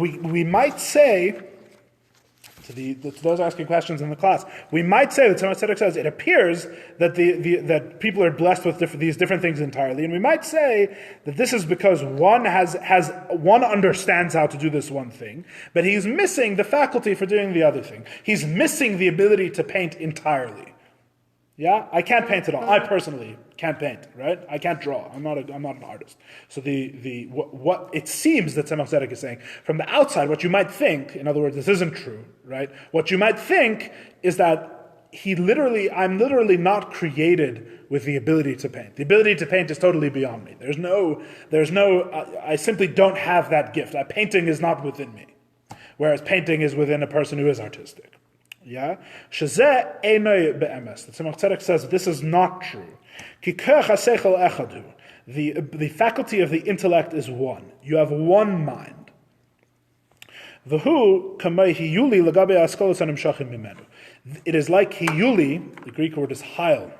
we might say, to those asking questions in the class, we might say that Tzemach Tzedek says it appears that that people are blessed with these different things entirely, and we might say that this is because one understands how to do this one thing, but he's missing the faculty for doing the other thing. He's missing the ability to paint entirely. Yeah, I can't paint at all. I personally can't paint, right? I can't draw. I'm not an artist. So what it seems that Tzemach Tzedek is saying from the outside, what you might think, in other words, this isn't true, right? What you might think is that I'm literally not created with the ability to paint. The ability to paint is totally beyond me. I simply don't have that gift. Painting is not within me, whereas painting is within a person who is artistic. Yeah, Shazeh Einoi Be'emes. The Tzemach Tzedek says this is not true. The faculty of the intellect is one. You have one mind. It is like hiyuli. The Greek word is hail.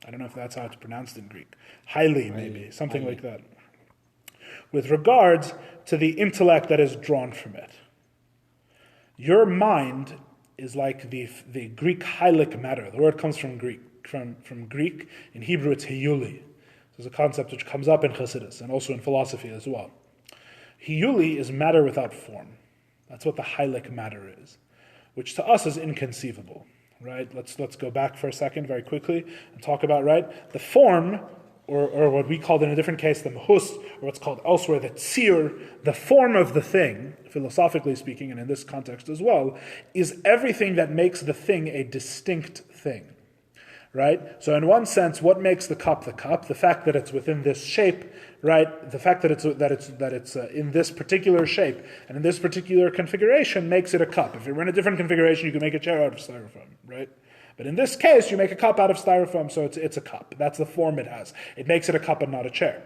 I don't know if that's how it's pronounced in Greek. Highly, maybe something like that. With regards to the intellect that is drawn from it, your mind is like the Greek hylic matter. The word comes from Greek. From Greek. In Hebrew, it's hiyuli. This is a concept which comes up in Chassidus and also in philosophy as well. Hiyuli is matter without form. That's what the hylic matter is, which to us is inconceivable. Right? Let's go back for a second very quickly and talk about, right, the form, or what we called in a different case the mahus, or what's called elsewhere the tzir, the form of the thing, philosophically speaking, and in this context as well, is everything that makes the thing a distinct thing. Right? So in one sense, what makes the cup the cup? The fact that it's within this shape, right? The fact that it's in this particular shape and in this particular configuration makes it a cup. If you're in a different configuration, you can make a chair out of styrofoam, right? But in this case, you make a cup out of styrofoam, so it's a cup. That's the form it has. It makes it a cup and not a chair.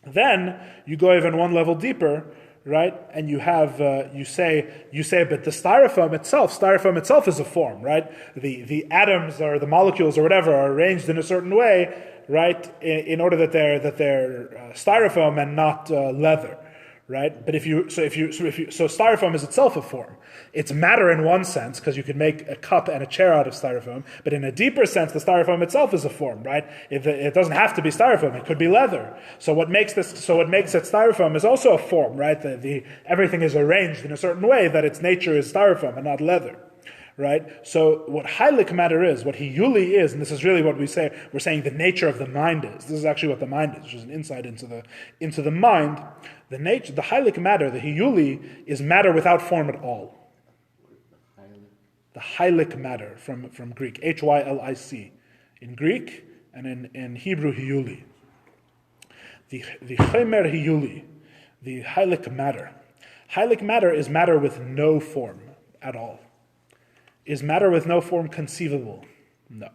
Then you go even one level deeper, right? And you have you say, but the styrofoam itself is a form, right? The atoms or the molecules or whatever are arranged in a certain way, right? In order that they're styrofoam and not leather, right? But so styrofoam is itself a form. It's matter in one sense because you can make a cup and a chair out of styrofoam. But in a deeper sense, the styrofoam itself is a form, right? It doesn't have to be styrofoam; it could be leather. So what makes it styrofoam is also a form, right? Everything is arranged in a certain way that its nature is styrofoam and not leather. Right? So what hylic matter is, what hiyuli is, and this is really what we're saying the nature of the mind is. This is actually what the mind is, which is an insight into the mind. The hylic matter, the hiyuli, is matter without form at all. The hylic matter from Greek, Hylic, in Greek, and in Hebrew hiyuli. The chemer hiyuli, the hylic matter. Hylic matter is matter with no form at all. Is matter with no form conceivable? No.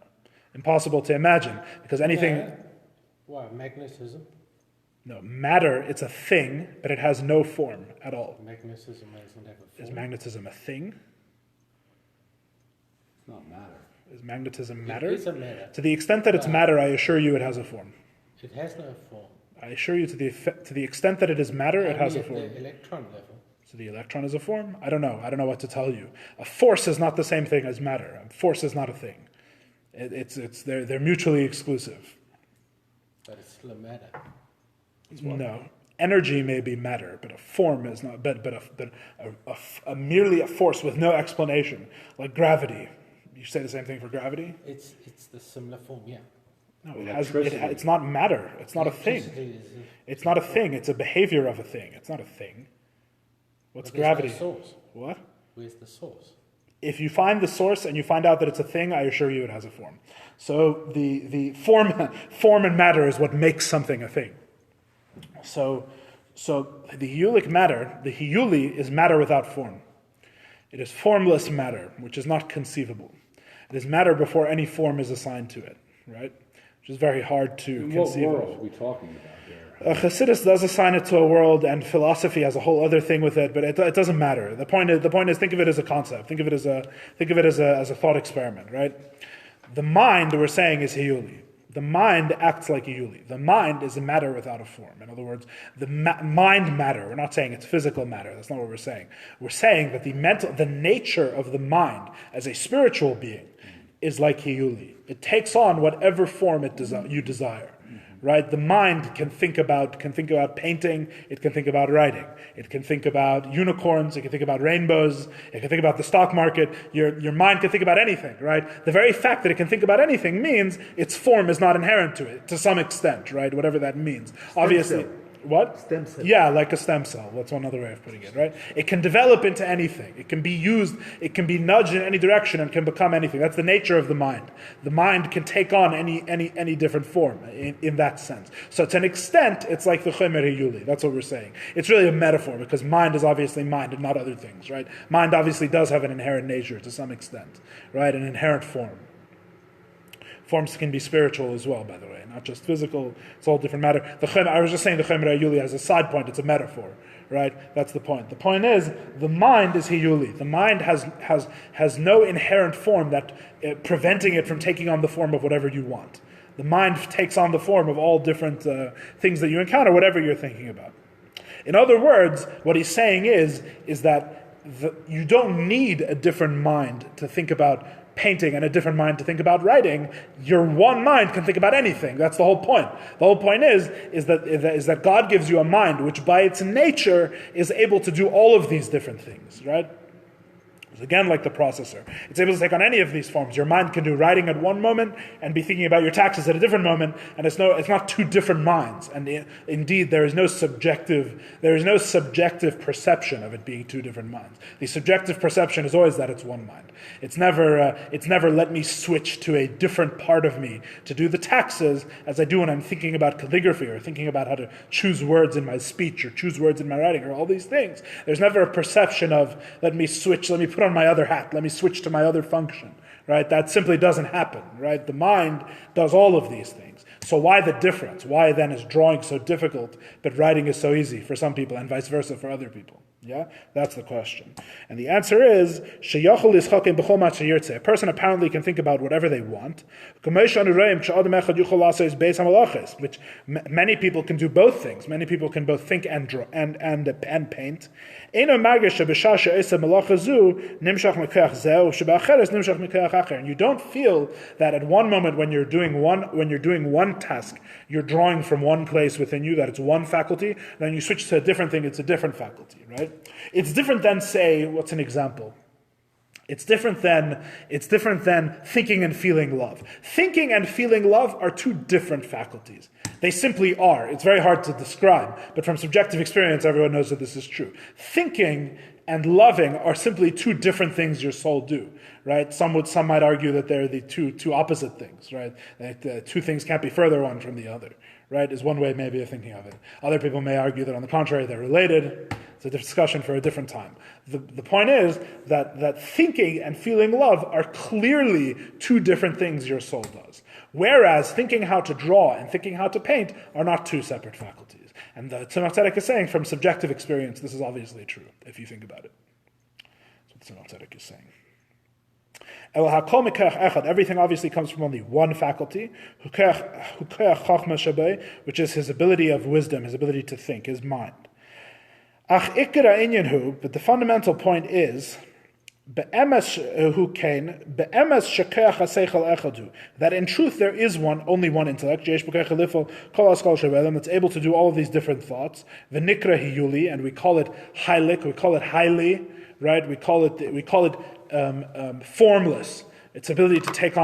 Impossible to imagine, because anything... Yeah. What, magnetism? No, matter, it's a thing, but it has no form at all. Magnetism doesn't have a form. Is magnetism a thing? It's not matter. Is magnetism matter? It is a matter. To the extent that it's matter, I assure you it has a form. It has no form. I assure you to the extent that it is matter, it has a form. At the electron level. So the electron is a form? I don't know what to tell you. A force is not the same thing as matter. A force is not a thing. They're mutually exclusive. But it's still a matter. No. Energy may be matter, but a form is not. But merely a force with no explanation, like gravity. You say the same thing for gravity? It's the similar form, yeah. No, it's not matter. It's not a thing. It's not a thing. It's a behavior of a thing. It's not a thing. What's gravity? No source. What? Where's the source? If you find the source and you find out that it's a thing, I assure you it has a form. So the form and matter is what makes something a thing. So the hiyulic matter, the hiyuli, is matter without form. It is formless matter, which is not conceivable. It is matter before any form is assigned to it, right? which is very hard to In what conceive world of. are we talking about here? Chassidus does assign it to a world, and philosophy has a whole other thing with it, but it doesn't matter. The point is, think of it as a concept. Think of it as a thought experiment, right? The mind, we're saying, is hiyuli. The mind acts like a yuli. The mind is a matter without a form. In other words, the mind matter. We're not saying it's physical matter. That's not what we're saying. We're saying that the nature of the mind as a spiritual being is like hiyuli. It takes on whatever form you desire. Right? The mind can think about painting, it can think about writing, it can think about unicorns, it can think about rainbows, it can think about the stock market. Your mind can think about anything, right? The very fact that it can think about anything means its form is not inherent to it, to some extent, right? Whatever that means. Obviously. What? Stem cell. Yeah, like a stem cell. That's one other way of putting it, right? It can develop into anything. It can be used, it can be nudged in any direction and can become anything. That's the nature of the mind. The mind can take on any different form in that sense. So to an extent, it's like the Chomer Yuli. That's what we're saying. It's really a metaphor because mind is obviously mind and not other things, right? Mind obviously does have an inherent nature to some extent, right? An inherent form. Forms can be spiritual as well, by the way, not just physical. It's all different matter. I was just saying the Chomer Yuli as a side point. It's a metaphor, right? That's the point. The point is the mind is hiyuli. The mind has no inherent form that preventing it from taking on the form of whatever you want. The mind takes on the form of all different things that you encounter, whatever you're thinking about. In other words, what he's saying is that you don't need a different mind to think about painting and a different mind to think about writing. Your one mind can think about anything. That's the whole point. The whole point is that God gives you a mind which by its nature is able to do all of these different things, right? It's again like the processor. It's able to take on any of these forms. Your mind can do writing at one moment and be thinking about your taxes at a different moment, and it's not two different minds. And indeed, there is no subjective perception of it being two different minds. The subjective perception is always that it's one mind. It's never let me switch to a different part of me to do the taxes as I do when I'm thinking about calligraphy or thinking about how to choose words in my speech or choose words in my writing or all these things. There's never a perception of let me put on my other hat, let me switch to my other function, right? That simply doesn't happen, right? The mind does all of these things. So why the difference? Why then is drawing so difficult, but writing is so easy for some people and vice versa for other people? Yeah, that's the question. And the answer is, a person apparently can think about whatever they want, which many people can do both things. Many people can both think and draw and paint. And you don't feel that at one moment when you're doing one task, you're drawing from one place within you, that it's one faculty, then you switch to a different thing, it's a different faculty, right? It's different than, say, what's an example? It's different than thinking and feeling love. Thinking and feeling love are two different faculties. They simply are. It's very hard to describe, but from subjective experience, everyone knows that this is true. Thinking and loving are simply two different things your soul do, right? Some might argue that they're the two opposite things, right? That the two things can't be further one from the other, right? Is one way maybe of thinking of it. Other people may argue that on the contrary, they're related. It's a discussion for a different time. The point is that thinking and feeling love are clearly two different things your soul does. Whereas thinking how to draw and thinking how to paint are not two separate faculties. And the Tzemach Tzedek is saying from subjective experience, this is obviously true, if you think about it. That's what Tzemach Tzedek is saying. Everything obviously comes from only one faculty, which is his ability of wisdom, his ability to think, his mind. But the fundamental point is that in truth there is only one intellect that's able to do all of these different thoughts. And we call it highly, right? We call it formless. It's able to take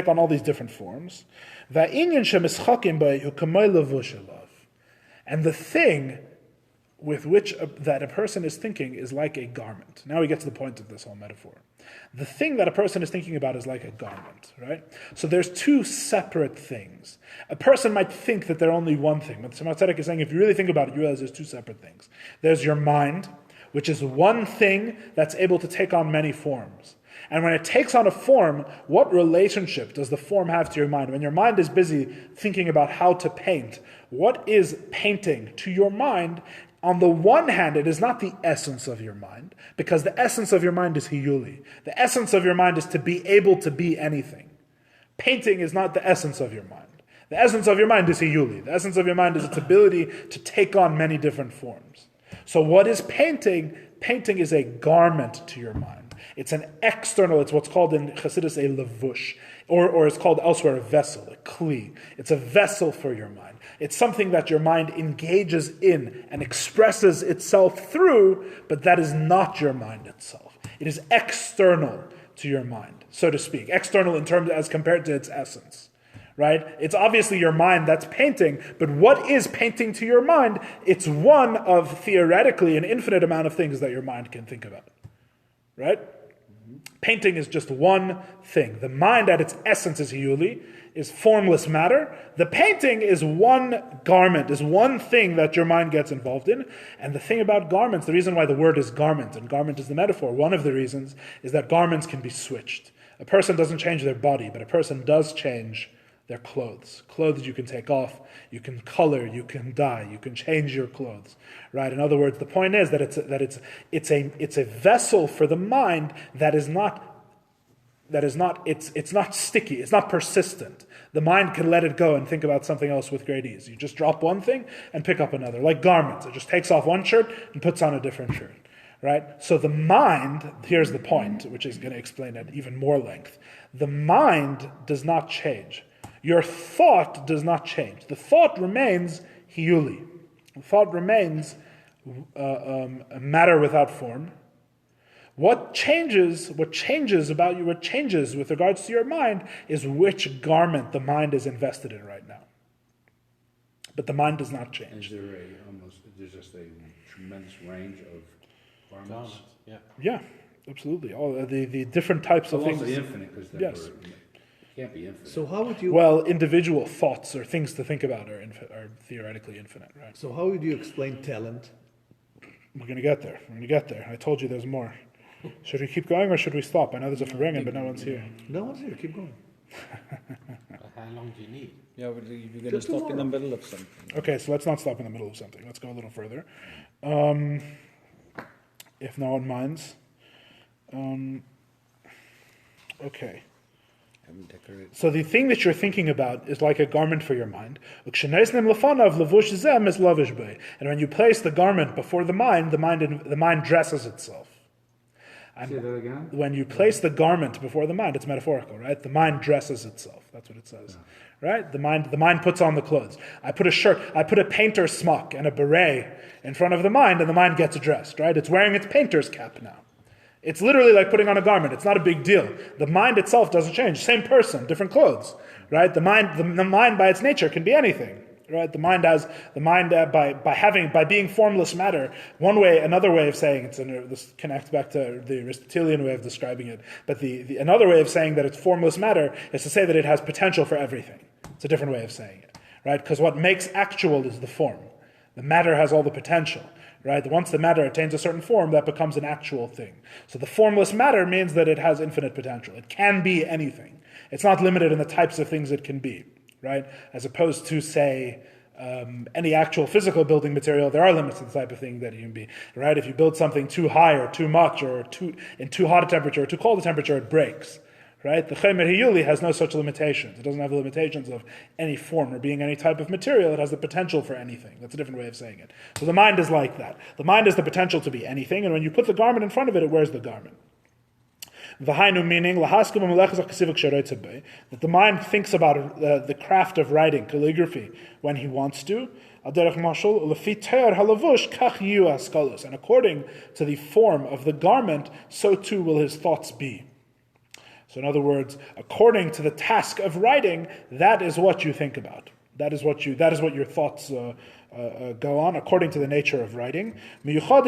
on all these different forms. And the thing with which that a person is thinking is like a garment. Now we get to the point of this whole metaphor. The thing that a person is thinking about is like a garment, right? So there's two separate things. A person might think that they're only one thing, but Tzemach Tzedek is saying if you really think about it, you realize there's two separate things. There's your mind, which is one thing that's able to take on many forms. And when it takes on a form, what relationship does the form have to your mind? When your mind is busy thinking about how to paint, what is painting to your mind? On the one hand, it is not the essence of your mind, because the essence of your mind is hiyuli. The essence of your mind is to be able to be anything. Painting is not the essence of your mind. The essence of your mind is hiyuli. The essence of your mind is its ability to take on many different forms. So what is painting? Painting is a garment to your mind. It's an external, it's what's called in Chassidus a levush, or it's called elsewhere a vessel, a kli. It's a vessel for your mind. It's something that your mind engages in and expresses itself through, but that is not your mind itself. It is external to your mind, so to speak. External in terms as compared to its essence. Right? It's obviously your mind that's painting, but what is painting to your mind? It's one of theoretically an infinite amount of things that your mind can think about. Right? Painting is just one thing. The mind at its essence is hiyuli, is formless matter. The painting is one garment, is one thing that your mind gets involved in. And the thing about garments, the reason why the word is garment, and garment is the metaphor, one of the reasons is that garments can be switched. A person doesn't change their body, but a person does change their clothes. Clothes you can take off, you can color, you can dye, you can change your clothes. Right? In other words, the point is that it's a vessel for the mind that is not sticky, it's not persistent. The mind can let it go and think about something else with great ease. You just drop one thing and pick up another. Like garments, it just takes off one shirt and puts on a different shirt. Right? So the mind, here's the point, which is going to explain at even more length. The mind does not change. Your thought does not change. The thought remains hiyuli. The thought remains a matter without form. What changes about you, what changes with regards to your mind, is which garment the mind is invested in right now. But the mind does not change. There's just a tremendous range of garments. Yeah, absolutely. All the different types of things. Also infinite, because yes. It can't be infinite. So how would you? Well, individual thoughts or things to think about are theoretically infinite, right? So how would you explain talent? We're going to get there. I told you there's more. Should we keep going or should we stop? I know there's a Ferengen, but no one's here. No one's here. Keep going. How long do you need? Yeah, but you're going to stop in the middle of something. Okay, so let's not stop in the middle of something. Let's go a little further. If no one minds. Okay. So the thing that you're thinking about is like a garment for your mind. And when you place the garment before the mind dresses itself. Say that again? When you place the garment before the mind, it's metaphorical, right? The mind dresses itself. That's what it says. Right? The mind puts on the clothes. I put a painter's smock and a beret in front of the mind, and the mind gets dressed, right? It's wearing its painter's cap now. It's literally like putting on a garment. It's not a big deal. The mind itself doesn't change. Same person, different clothes, right? The mind by its nature can be anything, right? The mind by being formless matter. Another way of saying this connects back to the Aristotelian way of describing it. But another way of saying that it's formless matter is to say that it has potential for everything. It's a different way of saying it, right? Because what makes actual is the form. The matter has all the potential. Right? Once the matter attains a certain form, that becomes an actual thing. So the formless matter means that it has infinite potential. It can be anything. It's not limited in the types of things it can be, right? As opposed to, say, any actual physical building material, there are limits to the type of thing that it can be, right? If you build something too high or too much or in too hot a temperature or too cold a temperature, it breaks. Right? The Chemer Hiyuli has no such limitations. It doesn't have the limitations of any form or being any type of material. It has the potential for anything. That's a different way of saying it. So the mind is like that. The mind has the potential to be anything, and when you put the garment in front of it, it wears the garment. V'hainu meaning that the mind thinks about the craft of writing, calligraphy, when he wants to. And according to the form of the garment, so too will his thoughts be. So in other words, according to the task of writing, that is what you think about. That is what your thoughts go on, according to the nature of writing. You will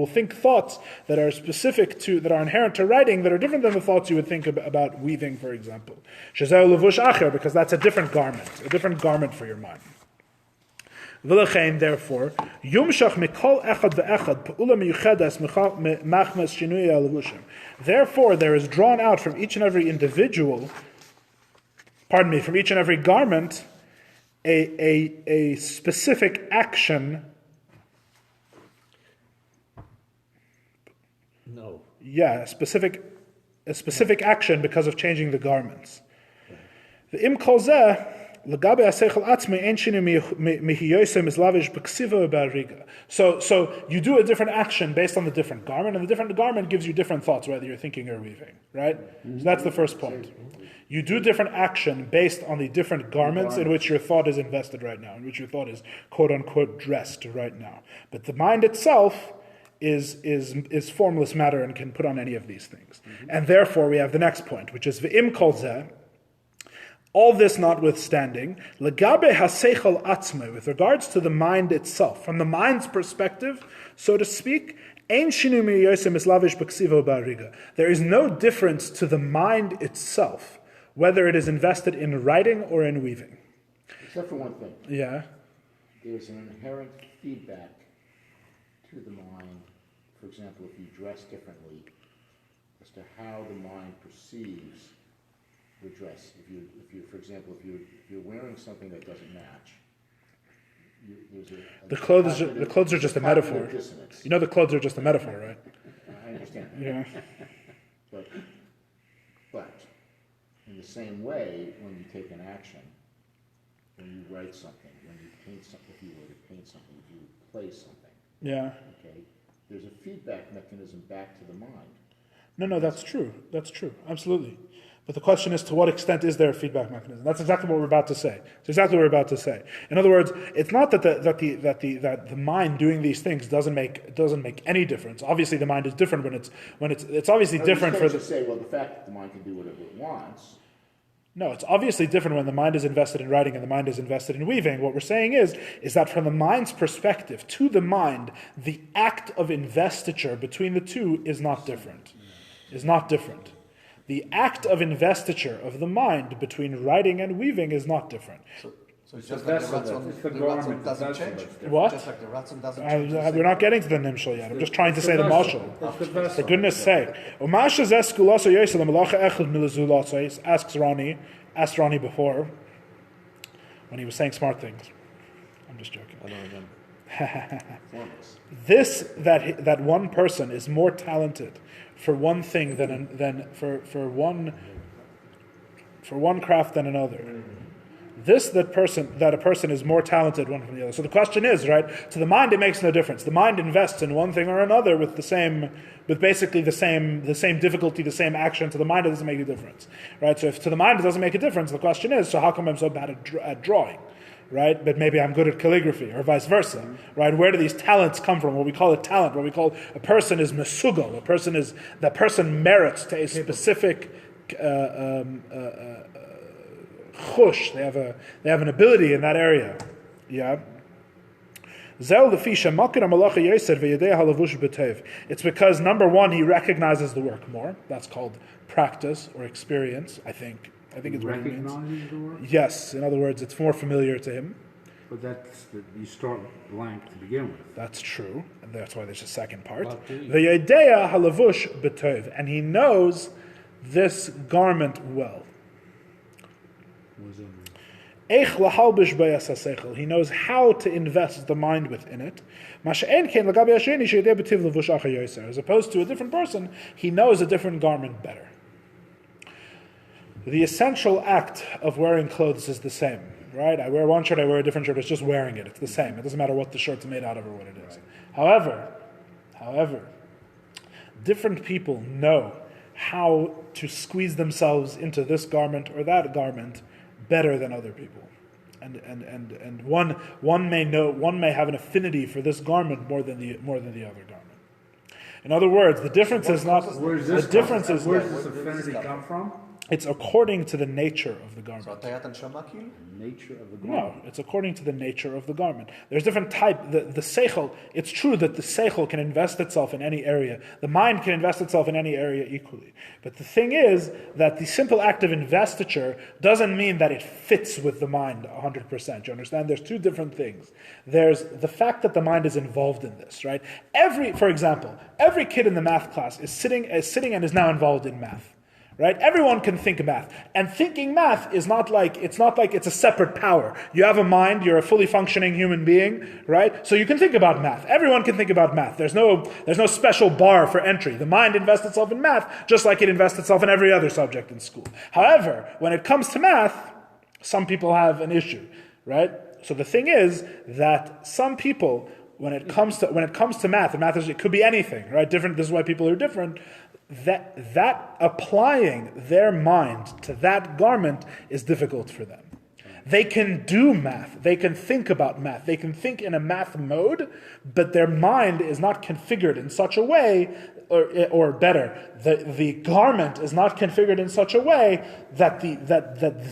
think thoughts that are specific to, that are inherent to writing, that are different than the thoughts you would think about weaving, for example. Because that's a different garment for your mind. V'lechein, therefore, yumshach mikol echad ve'echad pe'ula miyuchedes machmas shinui halevushim. Therefore, there is drawn out from each and every individual, from each and every garment, a specific action. No. Yeah, a specific action because of changing the garments. V'im kol zeh, l'gabe ha'seichel atzmei ein shinu mihiyoisem islavish b'ksiva ba'ariga. So you do a different action based on the different garment, and the different garment gives you different thoughts, whether you're thinking or weaving, right? So that's the first point. You do different action based on the different garments in which your thought is invested right now, in which your thought is quote-unquote dressed right now. But the mind itself is formless matter and can put on any of these things. And therefore we have the next point, which is v'im kol zeh, all this notwithstanding, legabe haseichel atzme, with regards to the mind itself, from the mind's perspective, so to speak, ein shinu miyosem islavish b'ksivo ba'ariga. There is no difference to the mind itself, whether it is invested in writing or in weaving. Except for one thing. Yeah. There's an inherent feedback to the mind. For example, if you dress differently, as to how the mind perceives the dress. If you, for example, if you're wearing something that doesn't match, The clothes are just a metaphor. Dissonance. You know the clothes are just a metaphor, right? I understand. Yeah. But in the same way, when you take an action, when you write something, when you paint something, if you were to paint something, if you play something, Yeah. okay, there's a feedback mechanism back to the mind. No, that's true. That's true. Absolutely. But the question is, to what extent is there a feedback mechanism? That's exactly what we're about to say. It's exactly what we're about to say. In other words, it's not that the mind doing these things doesn't make any difference. Obviously, the mind is different when it's obviously different for the. Say, well, the fact that the mind can do whatever it wants. No, it's obviously different when the mind is invested in writing and the mind is invested in weaving. What we're saying is that from the mind's perspective, to the mind, the act of investiture between the two is not different. The act of investiture of the mind between writing and weaving is not different. So it's just like the ratzon doesn't change. What? Just like the ratzon doesn't change. We're not getting to the nimshal yet. I'm just trying to say the mashal. For goodness sake. Asked Ronnie before when he was saying smart things. I'm just joking. I don't remember. This that one person is more talented for one thing than for one craft than another. That a person is more talented one from the other. So the question is, right? To the mind, it makes no difference. The mind invests in one thing or another with basically the same difficulty, the same action. To the mind, it doesn't make a difference, right? So if to the mind it doesn't make a difference, the question is, so how come I'm so bad at drawing? Right, but maybe I'm good at calligraphy, or vice versa. Right, where do these talents come from? What we call a talent, what we call a person is mesugal. That person merits to a specific chush. They have an ability in that area. Yeah. It's because, number one, he recognizes the work more. That's called practice or experience. I think it's what it means. Recognizes the word? Yes, in other words, it's more familiar to him. But you start blank to begin with. That's true, and that's why there's a second part. Well, V'yodea halavush b'tov, and he knows this garment well. What does that mean? Eich lahalbish bayas haseichel. He knows how to invest the mind within it. Masha'en ken lagabi hasheni she'yodea b'tiv lavush acher yoser. As opposed to a different person, he knows a different garment better. The essential act of wearing clothes is the same, right? I wear one shirt, I wear a different shirt. It's just wearing it. It's the same. It doesn't matter what the shirt's made out of or what it is. However, different people know how to squeeze themselves into this garment or that garment better than other people. And one may have an affinity for this garment more than the other garment. In other words, the difference is not Where's the this difference is Where does this affinity come from? It's according to the nature of the garment. So Atayat Neshama כאילו? Nature of the No, garment. it's according to the nature of the garment. There's different type. The seichel, it's true that the seichel can invest itself in any area. The mind can invest itself in any area equally. But the thing is that the simple act of investiture doesn't mean that it fits with the mind 100%. You understand? There's two different things. There's the fact that the mind is involved in this, right? For example, every kid in the math class is sitting and is now involved in math. Right? Everyone can think math. And thinking math is not like it's a separate power. You have a mind, you're a fully functioning human being, right? So you can think about math. Everyone can think about math. There's no special bar for entry. The mind invests itself in math just like it invests itself in every other subject in school. However, when it comes to math, some people have an issue, right? So the thing is that some people, when it comes to math, and math it could be anything, right? Different. This is why people are different. That applying their mind to that garment is difficult for them. They can do math. They can think about math. They can think in a math mode, but their mind is not configured in such a way, or better, the garment is not configured in such a way that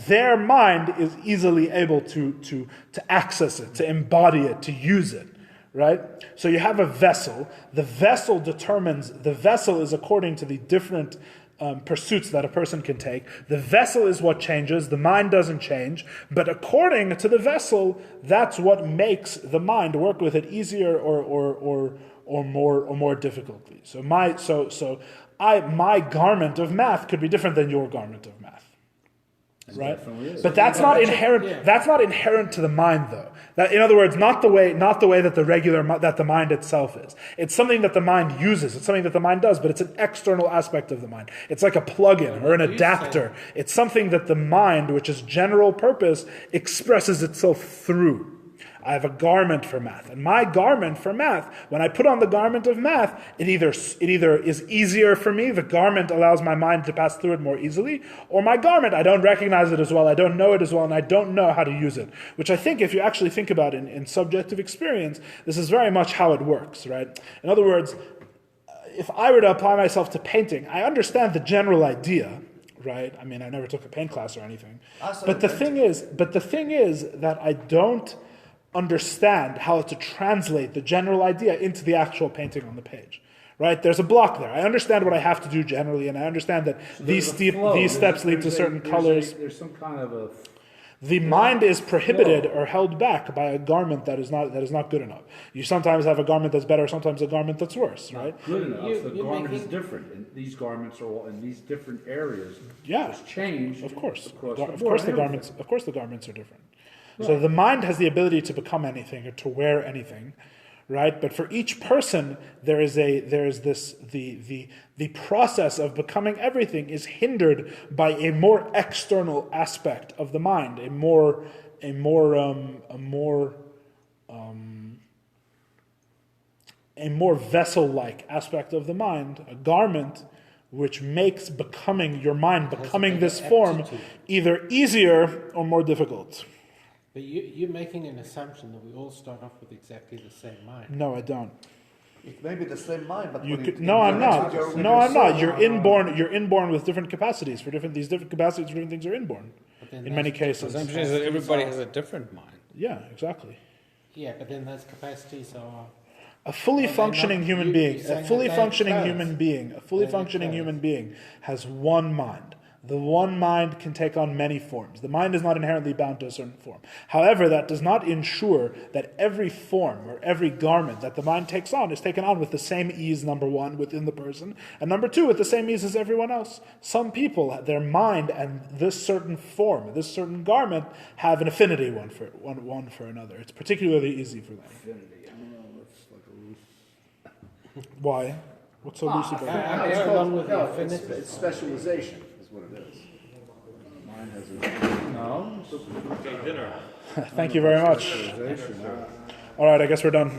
their mind is easily able to access it, to embody it, to use it. Right? So you have a vessel. The vessel is according to the different pursuits that a person can take. The vessel is what changes. The mind doesn't change. But according to the vessel, that's what makes the mind work with it easier or more difficultly. So my garment of math could be different than your garment of math. Right? But that's not inherent. That's not inherent to the mind, though. In other words, not the way that the mind itself is. It's something that the mind uses. It's something that the mind does, but it's an external aspect of the mind. It's like a plug-in or an adapter. It's something that the mind, which is general purpose, expresses itself through. I have a garment for math. And my garment for math, when I put on the garment of math, it either is easier for me, the garment allows my mind to pass through it more easily, or my garment, I don't recognize it as well, I don't know it as well, and I don't know how to use it. Which I think, if you actually think about it in subjective experience, this is very much how it works, right? In other words, if I were to apply myself to painting, I understand the general idea, right? I mean, I never took a paint class or anything. But the thing is that I don't understand how to translate the general idea into the actual painting on the page. Right? There's a block there. I understand what I have to do generally, and I understand that these steps lead to certain colors. There's some kind of a... The mind is prohibited or held back by a garment that is not good enough. You sometimes have a garment that's better, sometimes a garment that's worse, right? Good enough. The garment is different, and these garments are all in these different areas. Yeah, it's changed. Of course, Of course, the garments are different. Right. So the mind has the ability to become anything or to wear anything, right? But for each person, the process of becoming everything is hindered by a more external aspect of the mind, a more vessel-like aspect of the mind, a garment which makes becoming this form either easier or more difficult. But you're making an assumption that we all start off with exactly the same mind. No, I don't. It may be the same mind, but I'm not. You're inborn with different capacities for these different capacities for different things are inborn. In many cases. The assumption is that everybody has a different mind. Yeah, exactly. Yeah, but then those capacities are... A fully functioning human being has one mind. The one mind can take on many forms. The mind is not inherently bound to a certain form. However, that does not ensure that every form or every garment that the mind takes on is taken on with the same ease, number one, within the person, and number two, with the same ease as everyone else. Some people, their mind and this certain form, this certain garment, have an affinity one for another. It's particularly easy for them. Affinity. I don't know. It's like a loose... Why? What's so loose about it? It's specialization. What it is. Mine has dinner. Thank you very much. All right, I guess we're done.